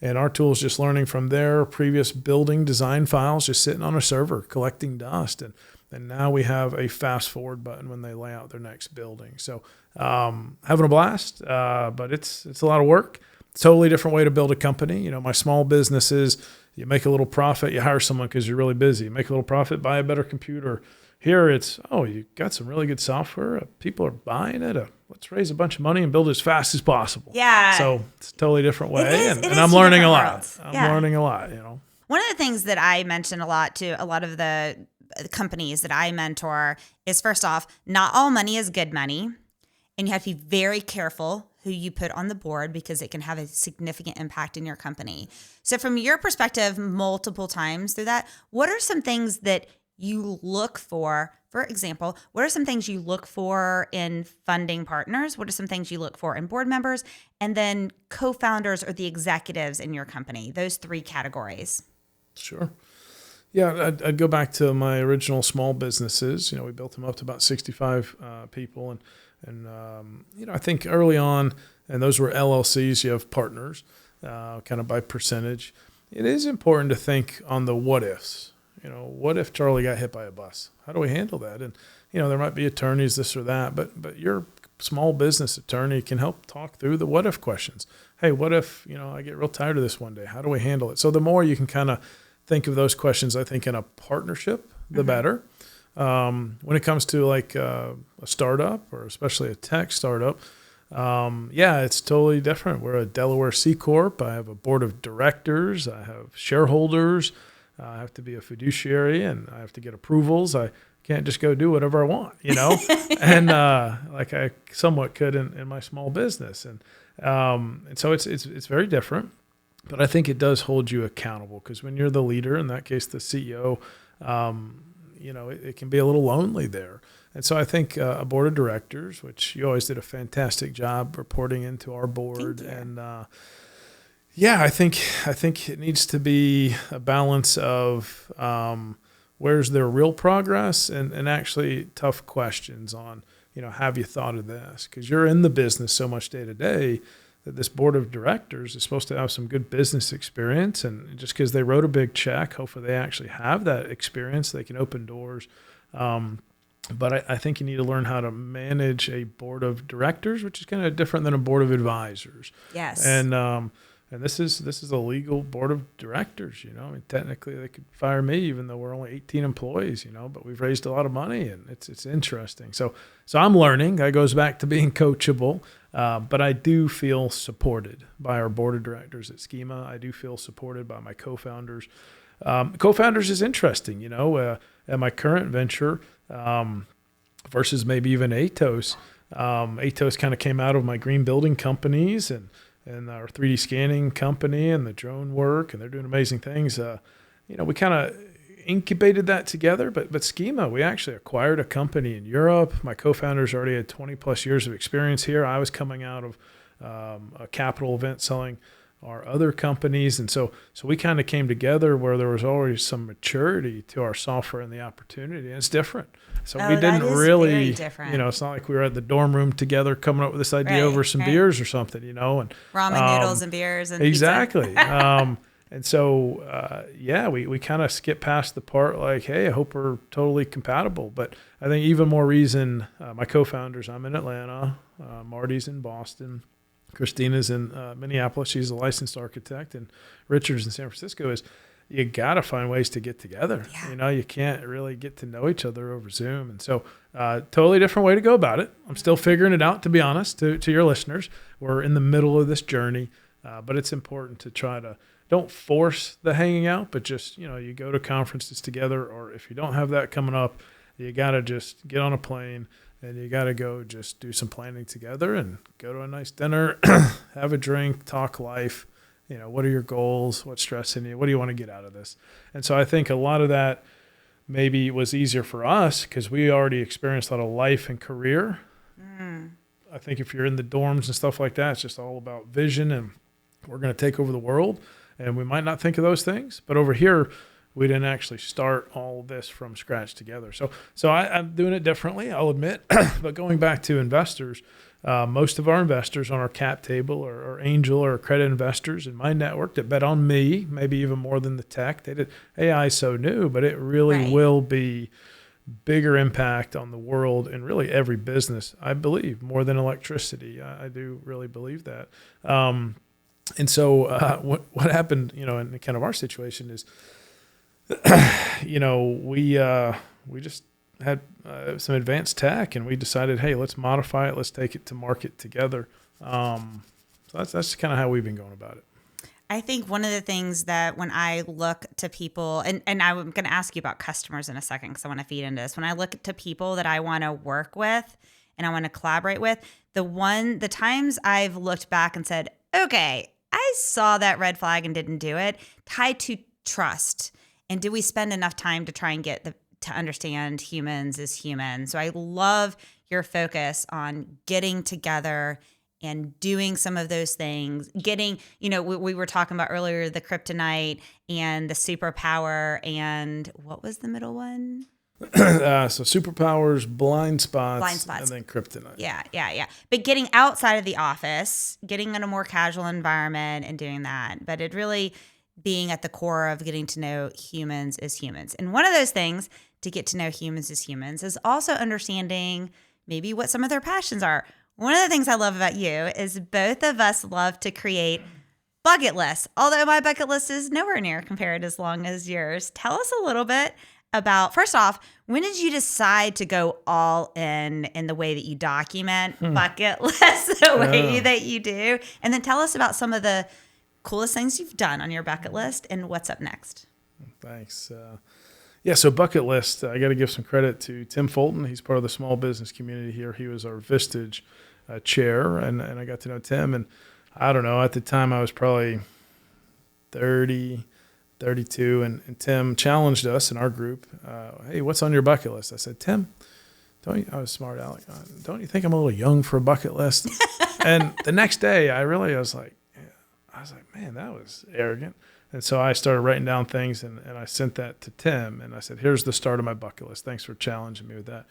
and our tool is just learning from their previous building design files, just sitting on a server, collecting dust. And now we have a fast forward button when they lay out their next building. So having a blast, but it's a lot of work. Totally different way to build a company. My small business is you make a little profit, you hire someone because you're really busy. You make a little profit, buy a better computer. Here it's, you got some really good software. People are buying it. Let's raise a bunch of money and build it as fast as possible. Yeah. So it's a totally different way. And I'm learning a lot. I'm learning a lot, One of the things that I mention a lot to a lot of the companies that I mentor is, first off, not all money is good money. And you have to be very careful who you put on the board because it can have a significant impact in your company. So from your perspective, multiple times through that, what are some things that you look for example, what are some things you look for in funding partners? What are some things you look for in board members? And then co-founders or the executives in your company, those 3 categories. Sure. Yeah, I'd go back to my original small businesses. We built them up to about 65 people. And I think early on, and those were LLCs, you have partners kind of by percentage. It is important to think on the what ifs. What if Charlie got hit by a bus? How do we handle that? And, there might be attorneys, this or that, but your small business attorney can help talk through the what if questions. Hey, what if, I get real tired of this one day? How do we handle it? So the more you can kind of think of those questions, I think in a partnership, the better. When it comes to like a startup or especially a tech startup, it's totally different. We're a Delaware C Corp. I have a board of directors. I have shareholders. I have to be a fiduciary and I have to get approvals. I can't just go do whatever I want, and like I somewhat could in my small business. And so it's very different, but I think it does hold you accountable because when you're the leader, in that case, the CEO, it can be a little lonely there. And so I think a board of directors, which you always did a fantastic job reporting into our board. And I think it needs to be a balance of where's their real progress and actually tough questions on, have you thought of this? Because you're in the business so much day to day that this board of directors is supposed to have some good business experience. And just because they wrote a big check, hopefully they actually have that experience. They can open doors. But I think you need to learn how to manage a board of directors, which is kind of different than a board of advisors. Yes. And this is a legal board of directors, technically they could fire me even though we're only 18 employees, but we've raised a lot of money and it's interesting. So I'm learning. That goes back to being coachable. But I do feel supported by our board of directors at Schema. I do feel supported by my co-founders. Co-founders is interesting, at my current venture, versus maybe even Atos. Atos kind of came out of my green building companies and our 3D scanning company and the drone work, and they're doing amazing things. We kind of incubated that together, but Schema, we actually acquired a company in Europe. My co-founders already had 20 plus years of experience here. I was coming out of a capital event selling our other companies. And so we kind of came together where there was always some maturity to our software and the opportunity. And it's different. So we didn't really, it's not like we were at the dorm room together coming up with this idea over some beers or something, and ramen noodles and beers and exactly. And so, we kind of skip past the part like, hey, I hope we're totally compatible. But I think even more reason, my co-founders, I'm in Atlanta, Marty's in Boston, Christina's in Minneapolis. She's a licensed architect, and Richard's in San Francisco. Is you got to find ways to get together. Yeah. You can't really get to know each other over Zoom. And so totally different way to go about it. I'm still figuring it out, to be honest, to your listeners. We're in the middle of this journey, but it's important to try to don't force the hanging out, but just, you go to conferences together, or if you don't have that coming up, you got to just get on a plane and you got to go just do some planning together and go to a nice dinner, have a drink, talk life. What are your goals? What's stressing you? What do you want to get out of this? And so I think a lot of that maybe was easier for us because we already experienced a lot of life and career. I think if you're in the dorms and stuff like that, it's just all about vision and we're going to take over the world. And we might not think of those things, but over here, we didn't actually start all this from scratch together. So I'm doing it differently, I'll admit. But going back to investors, most of our investors on our cap table or angel or credit investors in my network that bet on me, maybe even more than the tech. They did AI is so new, but it really will be bigger impact on the world and really every business, I believe, more than electricity. I do really believe that. And so what happened, in kind of our situation is, we just had some advanced tech and we decided, hey, let's modify it. Let's take it to market together. So that's kind of how we've been going about it. I think one of the things that when I look to people, and I'm going to ask you about customers in a second because I want to feed into this. When I look to people that I want to work with and I want to collaborate with, the times I've looked back and said, okay, I saw that red flag and didn't do it, tied to trust. And do we spend enough time to try and get to understand humans as humans? So I love your focus on getting together and doing some of those things, we were talking about earlier, the kryptonite and the superpower, and what was the middle one? So superpowers, blind spots, and then kryptonite. Yeah. But getting outside of the office, getting in a more casual environment and doing that. But it really being at the core of getting to know humans as humans. And one of those things to get to know humans as humans is also understanding maybe what some of their passions are. One of the things I love about you is both of us love to create bucket lists, although my bucket list is nowhere near compared as long as yours. Tell us a little bit about, first off, when did you decide to go all in the way that you document bucket lists the way that you do? And then tell us about some of the coolest things you've done on your bucket list and what's up next. Thanks. So bucket list, I got to give some credit to Tim Fulton. He's part of the small business community here. He was our Vistage chair, and I got to know Tim. And I don't know, at the time I was probably 30, 32, and Tim challenged us in our group, hey, what's on your bucket list? I said, Tim, I was smart aleck, don't you think I'm a little young for a bucket list? And the next day I was like, man, that was arrogant. And so I started writing down things and I sent that to Tim and I said, here's the start of my bucket list. Thanks for challenging me with that.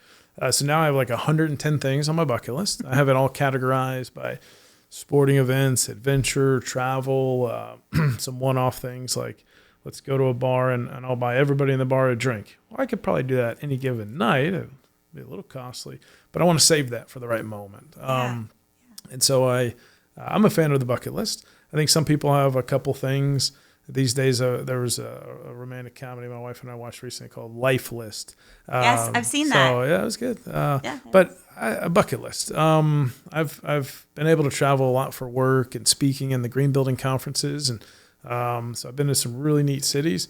So now I have like 110 things on my bucket list. I have it all categorized by sporting events, adventure, travel, some one-off things like let's go to a bar and I'll buy everybody in the bar a drink. Well, I could probably do that any given night. It'd be a little costly, but I want to save that for the right moment. And so I'm a fan of the bucket list. I think some people have a couple things. These days, there was a romantic comedy my wife and I watched recently called Life List. Yes, I've seen that. So yeah, it was good. But a bucket list. I've been able to travel a lot for work and speaking in the green building conferences, and so I've been to some really neat cities.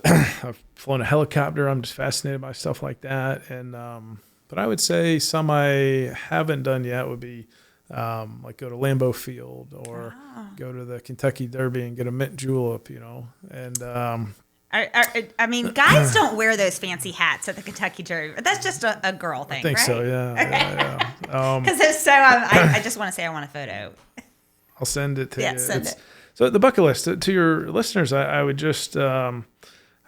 I've flown a helicopter. I'm just fascinated by stuff like that, and But I would say some I haven't done yet would be like go to Lambeau Field or go to the Kentucky Derby and get a mint julep, and I mean, guys don't wear those fancy hats at the Kentucky Derby. That's just a girl thing, I think right? so, yeah. Because if so, I just want to say I want a photo. I'll send it to you. Send it. So the bucket list, to your listeners, I would just, I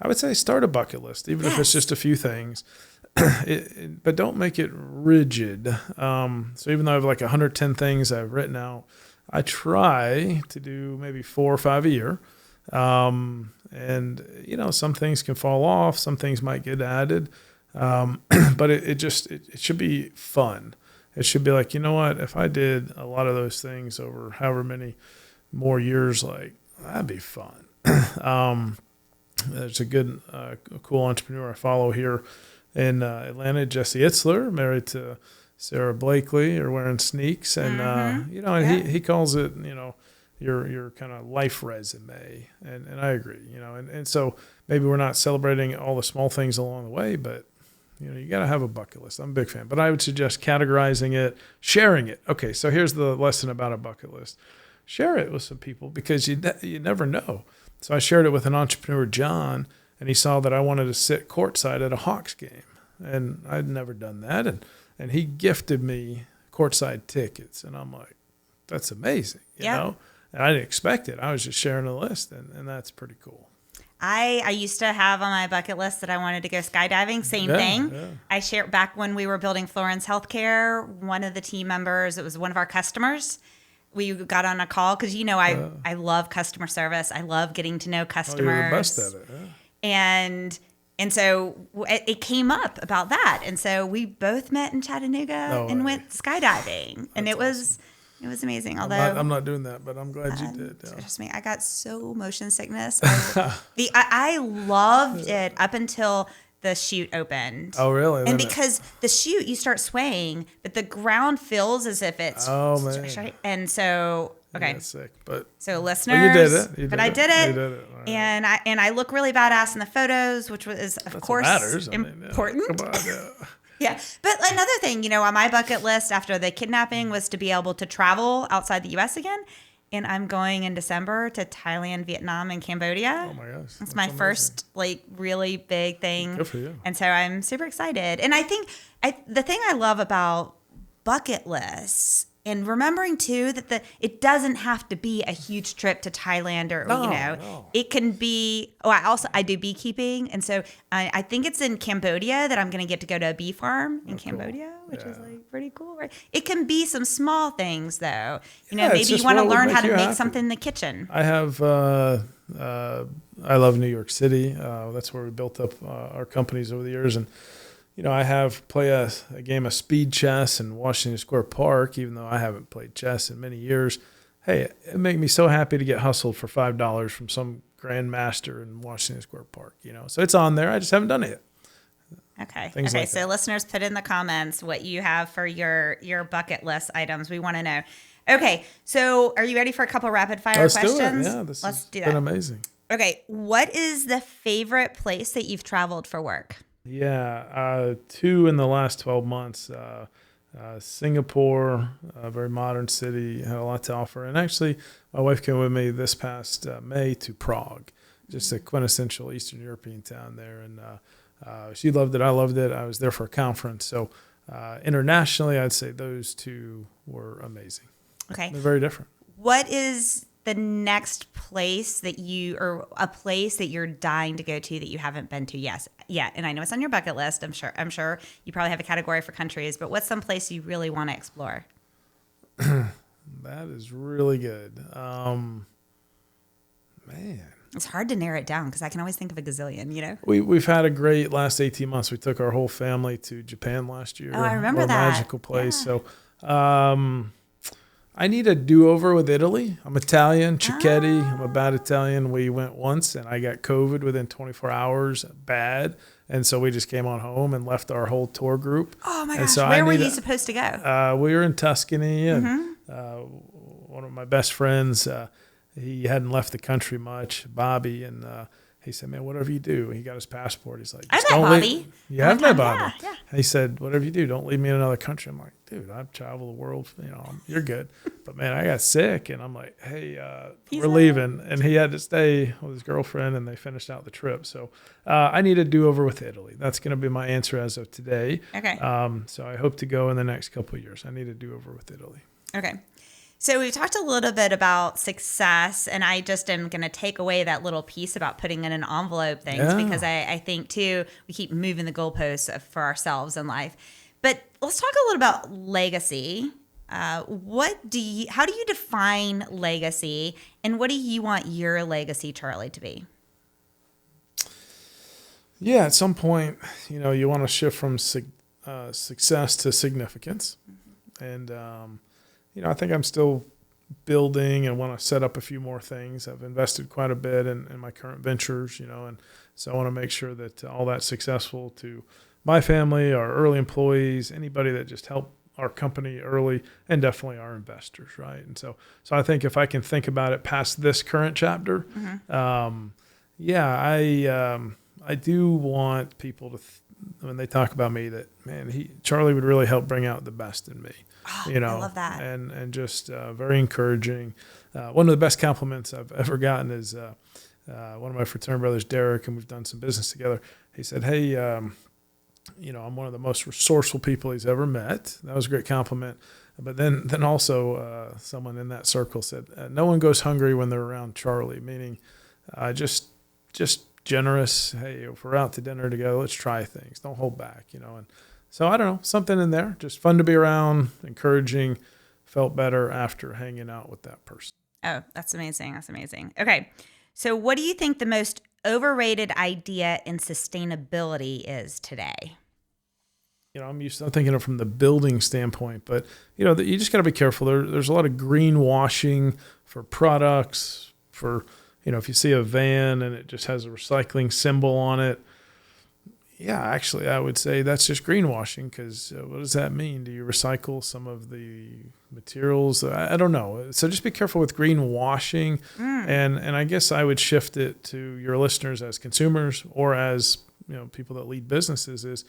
would say start a bucket list, even if it's just a few things. But don't make it rigid. So even though I have like 110 things I've written out, I try to do maybe 4 or 5 a year. And some things can fall off, some things might get added. But it should be fun. It should be like, you know what, if I did a lot of those things over however many more years, like that'd be fun. There's a good, cool entrepreneur I follow here in Atlanta, Jesse Itzler, married to Sarah Blakely, are wearing sneaks, and he calls it, your kind of life resume, and I agree, and so maybe we're not celebrating all the small things along the way, but you got to have a bucket list. I'm a big fan, but I would suggest categorizing it, sharing it. Okay, so here's the lesson about a bucket list: share it with some people because you never know. So I shared it with an entrepreneur, John, and he saw that I wanted to sit courtside at a Hawks game, and I'd never done that, and he gifted me courtside tickets, and I'm like, that's amazing, you know. And I didn't expect it. I was just sharing a list, and that's pretty cool. I used to have on my bucket list that I wanted to go skydiving. Same thing. Yeah. I shared back when we were building Florence Healthcare. One of the team members, it was one of our customers. We got on a call because I love customer service. I love getting to know customers. Oh, you're the best at it. Yeah. And so it came up about that, and so we both met in Chattanooga and went skydiving, and it was. It was amazing. Although I'm not doing that, but I'm glad you did. Yeah. Trust me, I got so motion sickness. I loved it up until the chute opened. Oh, really? And because the chute, you start swaying, but the ground feels as if it's. Oh man! And so okay, that's sick. But so listeners, you did it. I did it. You did it. Right. And I look really badass in the photos, which was of course important. Come on, yeah. Yeah. But another thing, on my bucket list after the kidnapping was to be able to travel outside the U.S. again. And I'm going in December to Thailand, Vietnam, and Cambodia. Oh, my gosh. It's my first, really big thing. Good for you. And so I'm super excited. And I think the thing I love about bucket lists and remembering, too, that it doesn't have to be a huge trip to Thailand or, No. It can be, I do beekeeping. And so I think it's in Cambodia that I'm going to get to go to a bee farm in Cambodia, which is pretty cool, right? It can be some small things, though. Maybe you want to learn how to make something in the kitchen. I have, I love New York City. That's where we built up our companies over the years. And, I have play a game of speed chess in Washington Square Park, even though I haven't played chess in many years. Hey, it made me so happy to get hustled for $5 from some grandmaster in Washington Square Park, So it's on there. I just haven't done it yet. Okay. Things okay. like So that. Listeners, put in the comments what you have for your bucket list items. We want to know. Okay. So are you ready for a couple rapid fire questions? Do it. Yeah, Let's do that. Been amazing. Okay. What is the favorite place that you've traveled for work? Yeah, 2 in the last 12 months. Singapore, a very modern city, had a lot to offer. And actually, my wife came with me this past May to Prague, just a quintessential Eastern European town there. And she loved it. I loved it. I was there for a conference. So internationally, I'd say those 2 were amazing. Okay. They're very different. What is the next place that or a place that you're dying to go to that you haven't been to yet? And I know it's on your bucket list. I'm sure you probably have a category for countries, but what's some place you really want to explore? That is really good. Man. It's hard to narrow it down because I can always think of a gazillion, We've had a great last 18 months. We took our whole family to Japan last year. Oh, I remember What a that. magical place. Yeah. So I need a do-over with Italy. I'm Italian, Cichetti. I'm a bad Italian. We went once, and I got COVID within 24 hours, bad. And so we just came on home and left our whole tour group. Oh, my gosh. So Where were you supposed to go? We were in Tuscany, and one of my best friends, he hadn't left the country much, Bobby, and he said, man, whatever you do, he got his passport. He's like, I just met don't Bobby. leave. You have met Bobby. Yeah. He said, whatever you do, don't leave me in another country. I'm like, dude, I've traveled the world. You're good. But man, I got sick, and I'm like, hey, we're leaving. And he had to stay with his girlfriend, and they finished out the trip. So I need a do-over with Italy. That's going to be my answer as of today. Okay. So I hope to go in the next couple of years. I need a do-over with Italy. Okay. So we talked a little bit about success, and I just am going to take away that little piece about putting in an envelope things because I think too, we keep moving the goalposts for ourselves in life. But let's talk a little about legacy. How do you define legacy, and what do you want your legacy, Charlie, to be? Yeah, at some point, you want to shift from success to significance. And, I think I'm still building and want to set up a few more things. I've invested quite a bit in my current ventures, and so I want to make sure that all that's successful to my family, our early employees, anybody that just helped our company early, and definitely our investors, right? And so I think if I can think about it past this current chapter, I do want people to, when they talk about me, that, man, Charlie would really help bring out the best in me. I love that. And just very encouraging. One of the best compliments I've ever gotten is one of my fraternity brothers, Derek, and we've done some business together. He said, hey, I'm one of the most resourceful people he's ever met. That was a great compliment. But then also someone in that circle said, no one goes hungry when they're around Charlie, meaning just generous. Hey, if we're out to dinner together, let's try things. Don't hold back, and so I don't know, something in there, just fun to be around, encouraging, felt better after hanging out with that person. Oh, that's amazing. That's amazing. Okay. So what do you think the most overrated idea in sustainability is today? I'm thinking of it from the building standpoint, but you just got to be careful. There's a lot of greenwashing for products, for, if you see a van and it just has a recycling symbol on it. Yeah, actually, I would say that's just greenwashing, because what does that mean? Do you recycle some of the materials? I don't know. So just be careful with greenwashing. And I guess I would shift it to your listeners as consumers or as people that lead businesses is,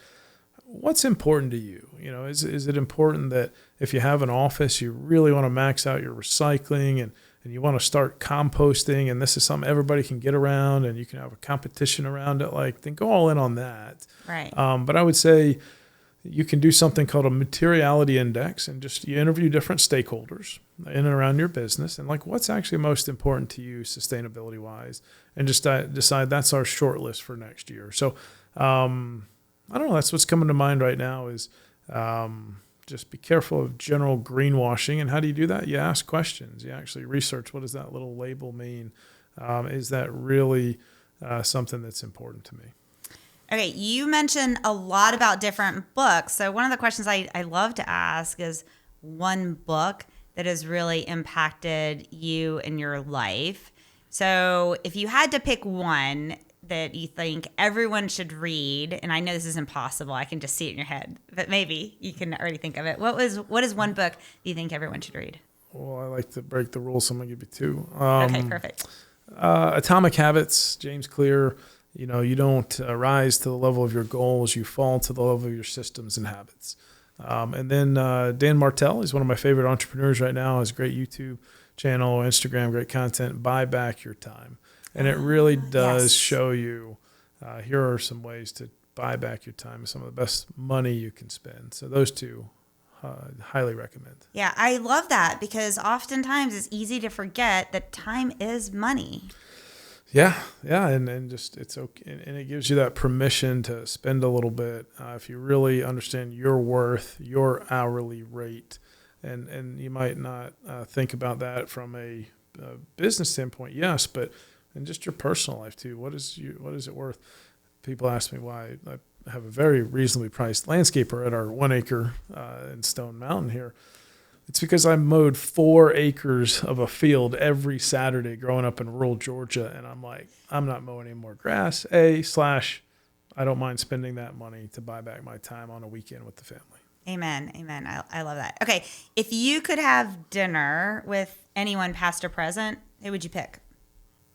what's important to you? Is it important that if you have an office, you really want to max out your recycling and you want to start composting, and this is something everybody can get around and you can have a competition around it, then go all in on that. Right. But I would say you can do something called a materiality index, and just you interview different stakeholders in and around your business and what's actually most important to you sustainability wise, and just decide that's our short list for next year. So I don't know, that's what's coming to mind right now is just be careful of general greenwashing. And how do you do that? You ask questions. You actually research, what does that little label mean? Is that really something that's important to me? Okay, you mentioned a lot about different books. So one of the questions I love to ask is one book that has really impacted you in your life. So if you had to pick one that you think everyone should read, and I know this is impossible, I can just see it in your head, but maybe you can already think of it. What is one book that you think everyone should read? Well, I like to break the rules, so I'm going to give you two. Okay, perfect. Atomic Habits, James Clear. You don't rise to the level of your goals, you fall to the level of your systems and habits. And then Dan Martell, he's one of my favorite entrepreneurs right now, has a great YouTube channel, Instagram, great content, Buy Back Your Time. And it really does show you, here are some ways to buy back your time, some of the best money you can spend. So those two, highly recommend. Yeah, I love that, because oftentimes it's easy to forget that time is money. Yeah, and just it's okay, and it gives you that permission to spend a little bit if you really understand your worth, your hourly rate, and you might not think about that from a business standpoint, yes, but in just your personal life too. What is it worth? People ask me why I have a very reasonably priced landscaper at our 1 acre in Stone Mountain here. It's because I mowed 4 acres of a field every Saturday growing up in rural Georgia. And I'm like, I'm not mowing any more grass. I don't mind spending that money to buy back my time on a weekend with the family. Amen. I love that. Okay. If you could have dinner with anyone past or present, who would you pick?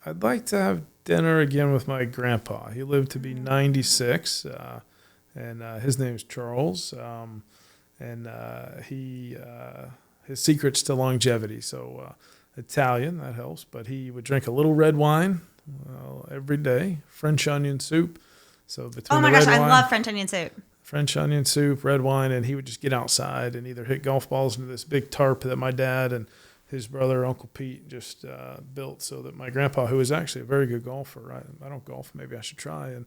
I'd like to have dinner again with my grandpa. He lived to be 96, and his name's Charles. And his secret's to longevity. So Italian, that helps. But he would drink a little red wine every day, French onion soup. So between oh my the red gosh, wine, I love French onion soup. French onion soup, red wine, and he would just get outside and either hit golf balls into this big tarp that my dad and his brother, Uncle Pete, just built so that my grandpa, who was actually a very good golfer, I don't golf, maybe I should try, and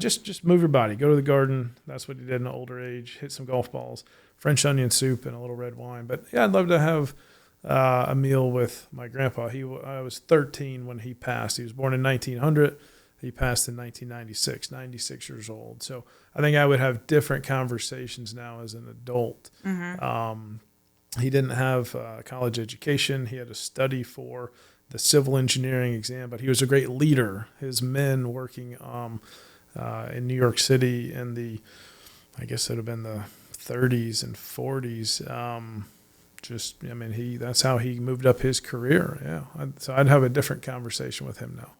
just move your body, go to the garden. That's what he did in an older age, hit some golf balls, French onion soup, and a little red wine. But yeah, I'd love to have a meal with my grandpa. I was 13 when he passed. He was born in 1900. He passed in 1996, 96 years old. So I think I would have different conversations now as an adult. Mm-hmm. He didn't have a college education. He had to study for the civil engineering exam, but he was a great leader. His men working in New York City in I guess it would have been the 30s and 40s. That's how he moved up his career. Yeah. So I'd have a different conversation with him now.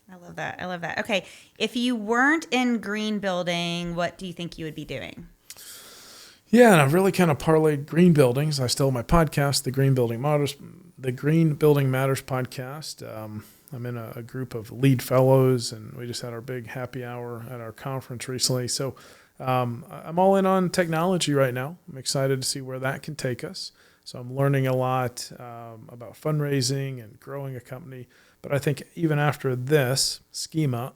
I love that. Okay. If you weren't in green building, what do you think you would be doing? Yeah, and I've really kind of parlayed green buildings. I still have my podcast, the Green Building Matters podcast. I'm in a group of lead fellows, and we just had our big happy hour at our conference recently. So I'm all in on technology right now. I'm excited to see where that can take us. So I'm learning a lot about fundraising and growing a company. But I think even after this schema,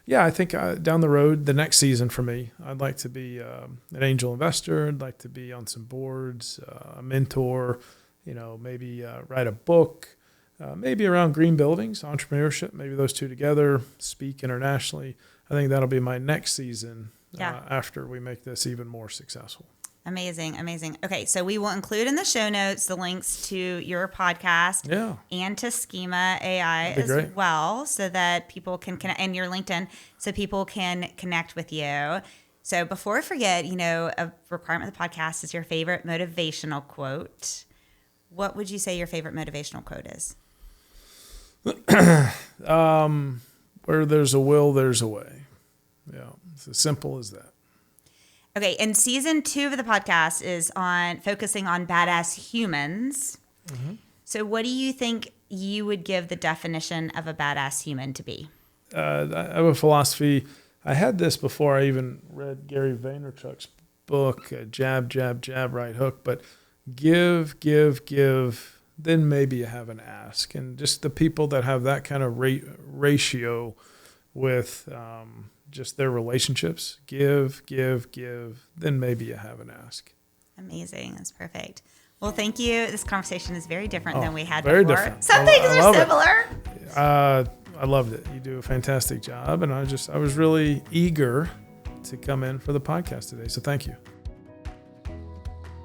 yeah, I think down the road, the next season for me, I'd like to be an angel investor. I'd like to be on some boards, a mentor, maybe write a book, maybe around green buildings, entrepreneurship, maybe those two together, speak internationally. I think that'll be my next season after we make this even more successful. Amazing. Okay, so we will include in the show notes the links to your podcast and to Schema AI as well, so that people can connect, and your LinkedIn, so people can connect with you. So before I forget, a requirement of the podcast is your favorite motivational quote. What would you say your favorite motivational quote is? Where there's a will, there's a way. Yeah, it's as simple as that. Okay, and season 2 of the podcast is on focusing on badass humans. Mm-hmm. So what do you think you would give the definition of a badass human to be? I have a philosophy. I had this before I even read Gary Vaynerchuk's book, Jab, Jab, Jab, Right Hook. But give, then maybe you have an ask. And just the people that have that kind of ratio with just their relationships, give, then maybe you have an ask. Amazing. That's perfect. Well, thank you. This conversation is very different than we had very before. Different. Some things are similar. I loved it. You do a fantastic job. And I was really eager to come in for the podcast today. So thank you.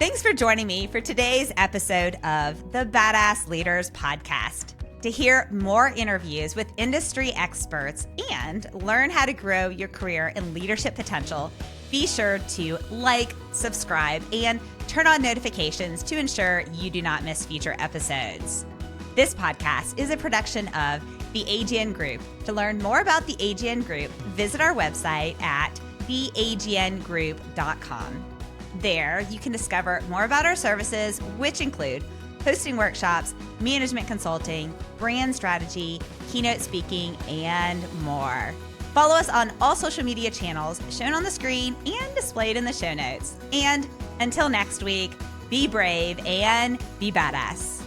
Thanks for joining me for today's episode of the Badass Leaders Podcast. To hear more interviews with industry experts and learn how to grow your career and leadership potential, be sure to like, subscribe, and turn on notifications to ensure you do not miss future episodes. This podcast is a production of the AGN Group. To learn more about the AGN Group, visit our website at theagnGroup.com. There, you can discover more about our services, which include hosting workshops, management consulting, brand strategy, keynote speaking, and more. Follow us on all social media channels shown on the screen and displayed in the show notes. And until next week, be brave and be badass.